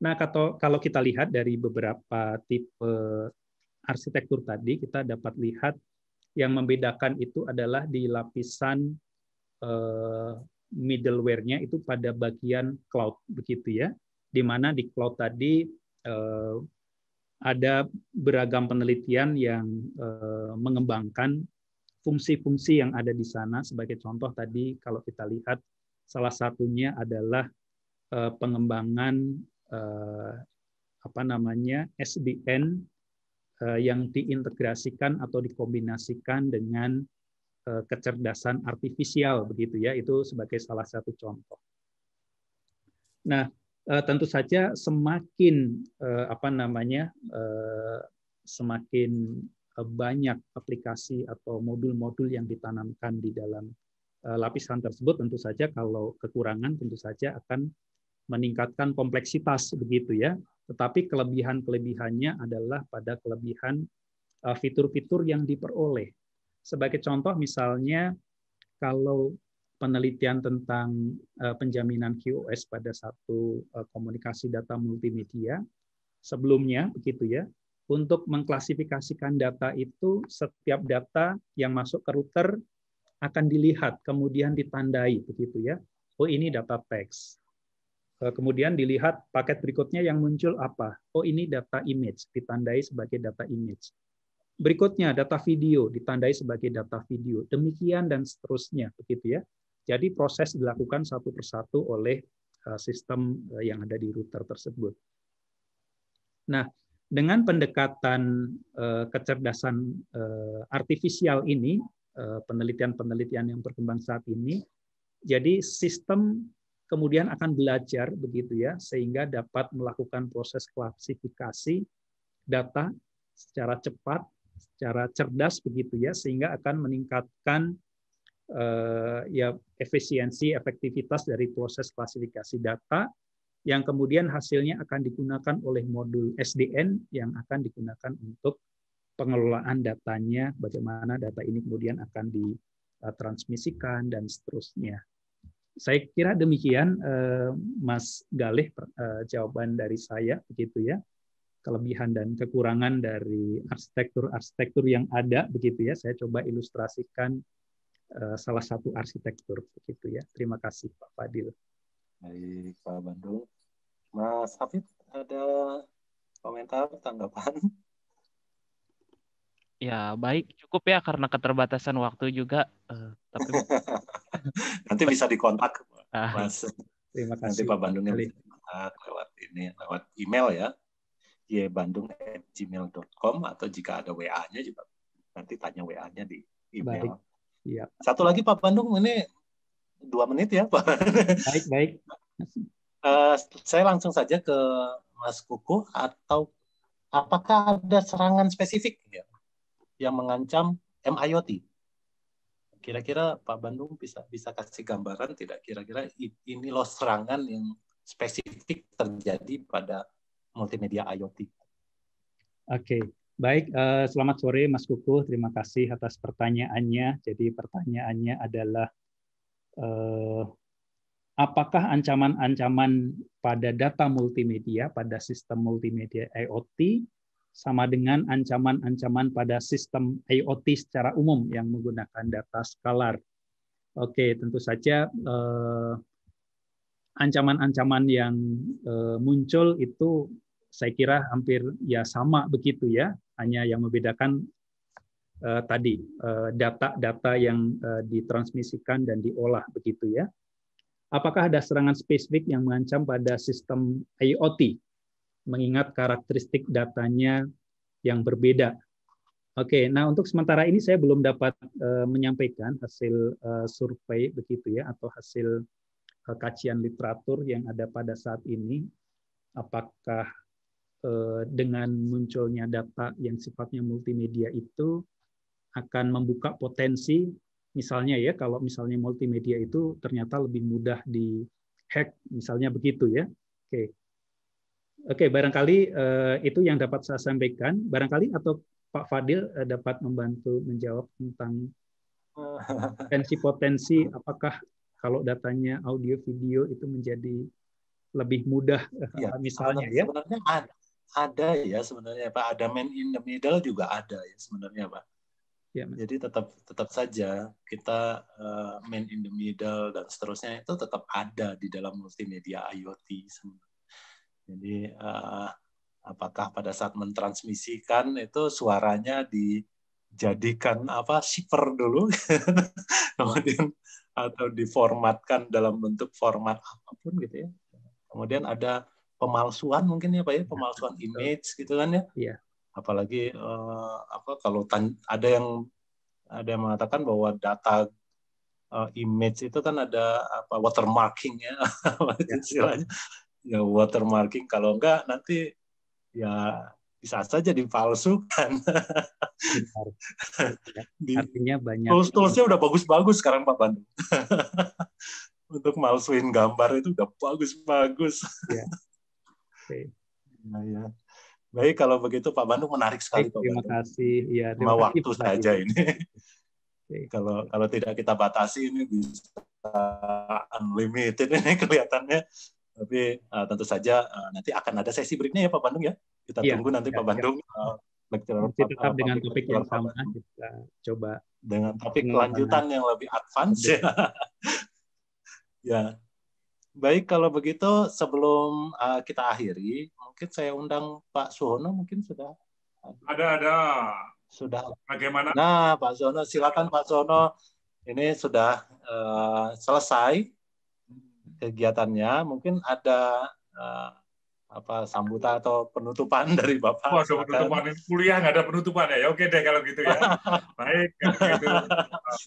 Nah, kalau kita lihat dari beberapa tipe arsitektur tadi, kita dapat lihat yang membedakan itu adalah di lapisan middleware-nya itu pada bagian cloud, begitu ya. Di mana di cloud tadi ada beragam penelitian yang mengembangkan fungsi-fungsi yang ada di sana. Sebagai contoh tadi kalau kita lihat salah satunya adalah pengembangan SDN yang diintegrasikan atau dikombinasikan dengan kecerdasan artifisial, begitu ya. Itu sebagai salah satu contoh. Nah, tentu saja semakin semakin banyak aplikasi atau modul-modul yang ditanamkan di dalam lapisan tersebut, tentu saja kalau kekurangan tentu saja akan meningkatkan kompleksitas, begitu ya. Tetapi kelebihan-kelebihannya adalah pada kelebihan fitur-fitur yang diperoleh. Sebagai contoh misalnya kalau penelitian tentang penjaminan QoS pada satu komunikasi data multimedia sebelumnya, begitu ya, untuk mengklasifikasikan data itu setiap data yang masuk ke router akan dilihat kemudian ditandai, begitu ya. Oh, ini data teks. Kemudian dilihat paket berikutnya yang muncul apa. Oh, ini data image, ditandai sebagai data image. Berikutnya data video ditandai sebagai data video. Demikian dan seterusnya, begitu ya. Jadi proses dilakukan satu persatu oleh sistem yang ada di router tersebut. Nah, dengan pendekatan kecerdasan artifisial ini, penelitian-penelitian yang berkembang saat ini, jadi sistem kemudian akan belajar, begitu ya, sehingga dapat melakukan proses klasifikasi data secara cepat, secara cerdas, begitu ya, sehingga akan meningkatkan efisiensi, efektivitas dari proses klasifikasi data yang kemudian hasilnya akan digunakan oleh modul SDN yang akan digunakan untuk pengelolaan datanya, bagaimana data ini kemudian akan ditransmisikan dan seterusnya. Saya kira demikian, Mas Galih, jawaban dari saya, begitu ya. Kelebihan dan kekurangan dari arsitektur-arsitektur yang ada, begitu ya. Saya coba ilustrasikan salah satu arsitektur, begitu ya. Terima kasih, Pak Fadil. Baik, Pak Bandung. Mas Hafid, ada komentar, tanggapan? Ya, baik, cukup ya karena keterbatasan waktu juga. Tapi nanti bisa dikontak, Mas. Terima kasih. Nanti Pak Bandungnya bisa dikontak lewat email ya, ybandung@gmail.com, atau jika ada WA-nya juga nanti tanya WA-nya di email. Baik. Ya. Satu lagi Pak Bandung, ini 2 menit ya Pak. Baik. Saya langsung saja ke Mas Kukuh, atau apakah ada serangan spesifik ya yang mengancam MIoT? Kira-kira Pak Bandung bisa kasih gambaran tidak, kira-kira ini loh serangan yang spesifik terjadi pada multimedia IoT? Oke. Baik, selamat sore Mas Kukuh, terima kasih atas pertanyaannya. Jadi pertanyaannya adalah apakah ancaman-ancaman pada data multimedia, pada sistem multimedia IoT, sama dengan ancaman-ancaman pada sistem IoT secara umum yang menggunakan data skalar? Oke, tentu saja ancaman-ancaman yang muncul itu saya kira hampir ya sama, begitu ya. Hanya yang membedakan tadi data-data yang ditransmisikan dan diolah, begitu ya. Apakah ada serangan spesifik yang mengancam pada sistem IoT, mengingat karakteristik datanya yang berbeda? Oke, nah untuk sementara ini saya belum dapat menyampaikan hasil survei, begitu ya, atau hasil kajian literatur yang ada pada saat ini. Apakah dengan munculnya data yang sifatnya multimedia itu akan membuka potensi, misalnya ya, kalau misalnya multimedia itu ternyata lebih mudah di hack, misalnya begitu ya. Oke. Oke, barangkali itu yang dapat saya sampaikan. Barangkali atau Pak Fadil dapat membantu menjawab tentang potensi-potensi apakah kalau datanya audio video itu menjadi lebih mudah Ya, misalnya ya. sebenarnya ada ya sebenarnya Pak, ada man in the middle juga ada ya sebenarnya Pak. Ya, jadi tetap saja kita man in the middle dan seterusnya itu tetap ada di dalam multimedia IoT sebenarnya. Jadi apakah pada saat mentransmisikan itu suaranya dijadikan shipper dulu kemudian atau diformatkan dalam bentuk format apapun gitu ya. Kemudian ada pemalsuan mungkin ya Pak ya, pemalsuan image gitu kan ya. Iya. Apalagi kalau ada yang mengatakan bahwa data image itu kan ada watermarking ya, istilahnya ya watermarking. Kalau enggak nanti ya bisa saja dipalsukan. Artinya banyak. Tools-toolsnya udah bagus-bagus sekarang Pak Bandung. Untuk malsuin gambar itu udah bagus-bagus. Ya. Okay. Nah, ya. Baik, kalau begitu Pak Bandung menarik sekali. Baik, terima kasih. Ya, terima waktu kasih, saja ini. Okay. Kalau tidak kita batasi ini bisa unlimited ini kelihatannya. Tapi tentu saja nanti akan ada sesi berikutnya ya Pak Bandung ya. Kita tunggu nanti Pak Bandung. Tetap dengan topik yang sama kita coba. Dengan topik lanjutan yang lebih advance ya. Ya. Baik, kalau begitu sebelum kita akhiri, mungkin saya undang Pak Suhono mungkin sudah. Ada. Sudah. Bagaimana? Nah, Pak Suhono, silakan Pak Suhono. Ini sudah selesai kegiatannya. Mungkin ada sambutan atau penutupan dari Bapak. Wah, ada penutupan. Kuliah nggak ada penutupan ya? Ya oke deh kalau gitu ya. Baik. Gitu.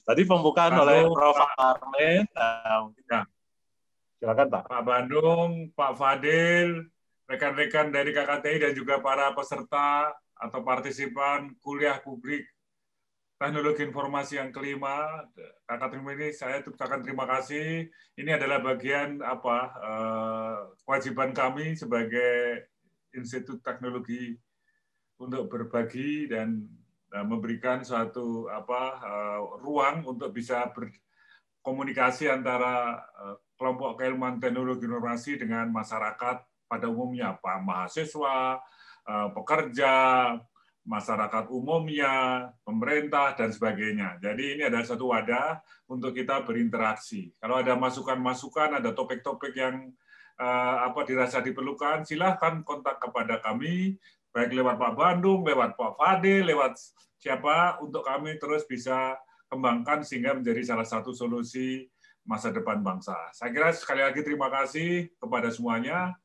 Tadi pembukaan oleh Prof. Armen. Ya. Silakan Pak. Pak Bandung, Pak Fadil, rekan-rekan dari KKTI dan juga para peserta atau partisipan kuliah publik teknologi informasi yang kelima. KKTI ini saya ucapkan terima kasih. Ini adalah bagian kewajiban kami sebagai Institut Teknologi untuk berbagi dan memberikan suatu ruang untuk bisa berkomunikasi antara kelompok keilmuan teknologi informasi dengan masyarakat pada umumnya, mahasiswa, pekerja, masyarakat umumnya, pemerintah, dan sebagainya. Jadi ini adalah satu wadah untuk kita berinteraksi. Kalau ada masukan-masukan, ada topik-topik yang dirasa diperlukan, silahkan kontak kepada kami, baik lewat Pak Bandung, lewat Pak Fadil, lewat siapa, untuk kami terus bisa kembangkan sehingga menjadi salah satu solusi masa depan bangsa. Saya kira sekali lagi terima kasih kepada semuanya.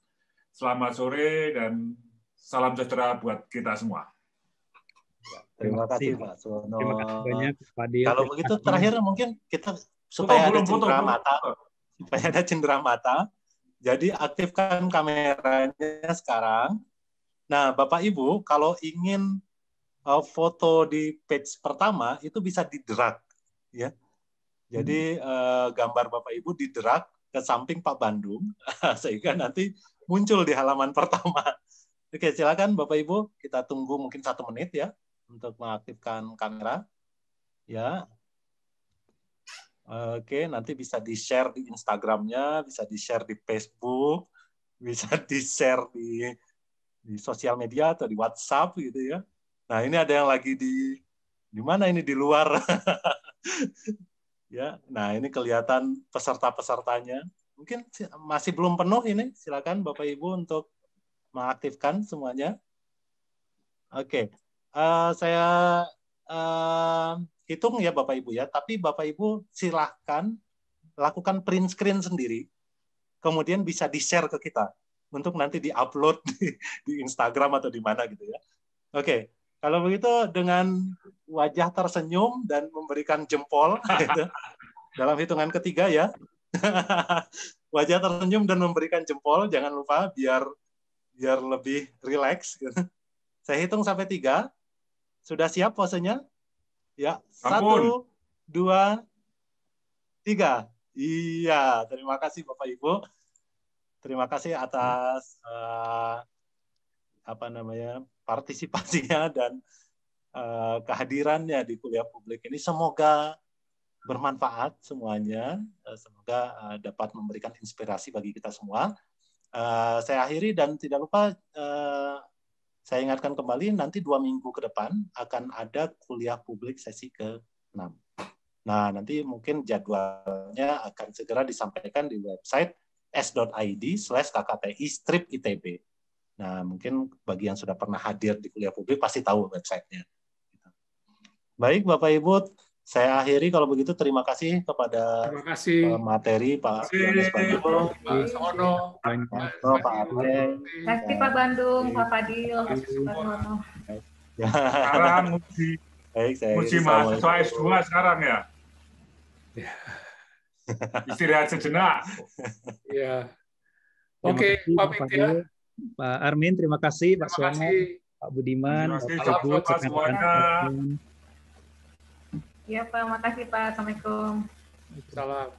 Selamat sore dan salam sejahtera buat kita semua. Terima kasih Pak Suhono. Terima kasih banyak Fadil. Kalau begitu terakhir mungkin kita supaya ada cendera mata. Jadi aktifkan kameranya sekarang. Nah, Bapak Ibu kalau ingin foto di page pertama itu bisa di-drag ya. Jadi gambar Bapak Ibu di-drag ke samping Pak Bandung sehingga nanti muncul di halaman pertama. Oke, silakan Bapak Ibu, kita tunggu mungkin 1 menit ya untuk mengaktifkan kamera. Ya. Oke, nanti bisa di-share di Instagramnya, bisa di-share di Facebook, bisa di-share di sosial media atau di WhatsApp gitu ya. Nah, ini ada yang lagi di mana ini di luar. Ya, nah ini kelihatan peserta-pesertanya. Mungkin masih belum penuh ini. Silakan Bapak Ibu untuk mengaktifkan semuanya. Oke, saya hitung ya Bapak Ibu ya. Tapi Bapak Ibu silahkan lakukan print screen sendiri. Kemudian bisa di-share ke kita untuk nanti di-upload di Instagram atau di mana gitu ya. Oke. Kalau begitu dengan wajah tersenyum dan memberikan jempol gitu, dalam hitungan ketiga ya. Wajah tersenyum dan memberikan jempol, jangan lupa biar lebih rileks. Gitu. Saya hitung sampai 3. Sudah siap posenya? Ya, 1, 2, 3. Iya, terima kasih Bapak Ibu. Terima kasih atas partisipasinya dan kehadirannya di kuliah publik ini. Semoga bermanfaat semuanya, semoga dapat memberikan inspirasi bagi kita semua. Saya akhiri dan tidak lupa saya ingatkan kembali, nanti 2 minggu ke depan akan ada kuliah publik sesi ke-6. Nah, nanti mungkin jadwalnya akan segera disampaikan di website s.id/kkti/itb. Nah, mungkin bagi yang sudah pernah hadir di kuliah publik pasti tahu websitenya. Baik, Bapak Ibu, saya akhiri. Kalau begitu, terima kasih kepada materi Pak Yohanes Bandung, Pak Sono, Pak Aceh. Terima kasih Pak Bandung, Pak Fadil, Pak Sono. Sekarang uji mahasiswa S2 sekarang ya. Istirahat sejenak. Ya. Oke, pamit ya. Pak Armin, terima kasih. Pak Sono, Pak Budiman, Pak Ibu, semuanya. Iya Pak, makasih Pak. Assalamualaikum. Salam.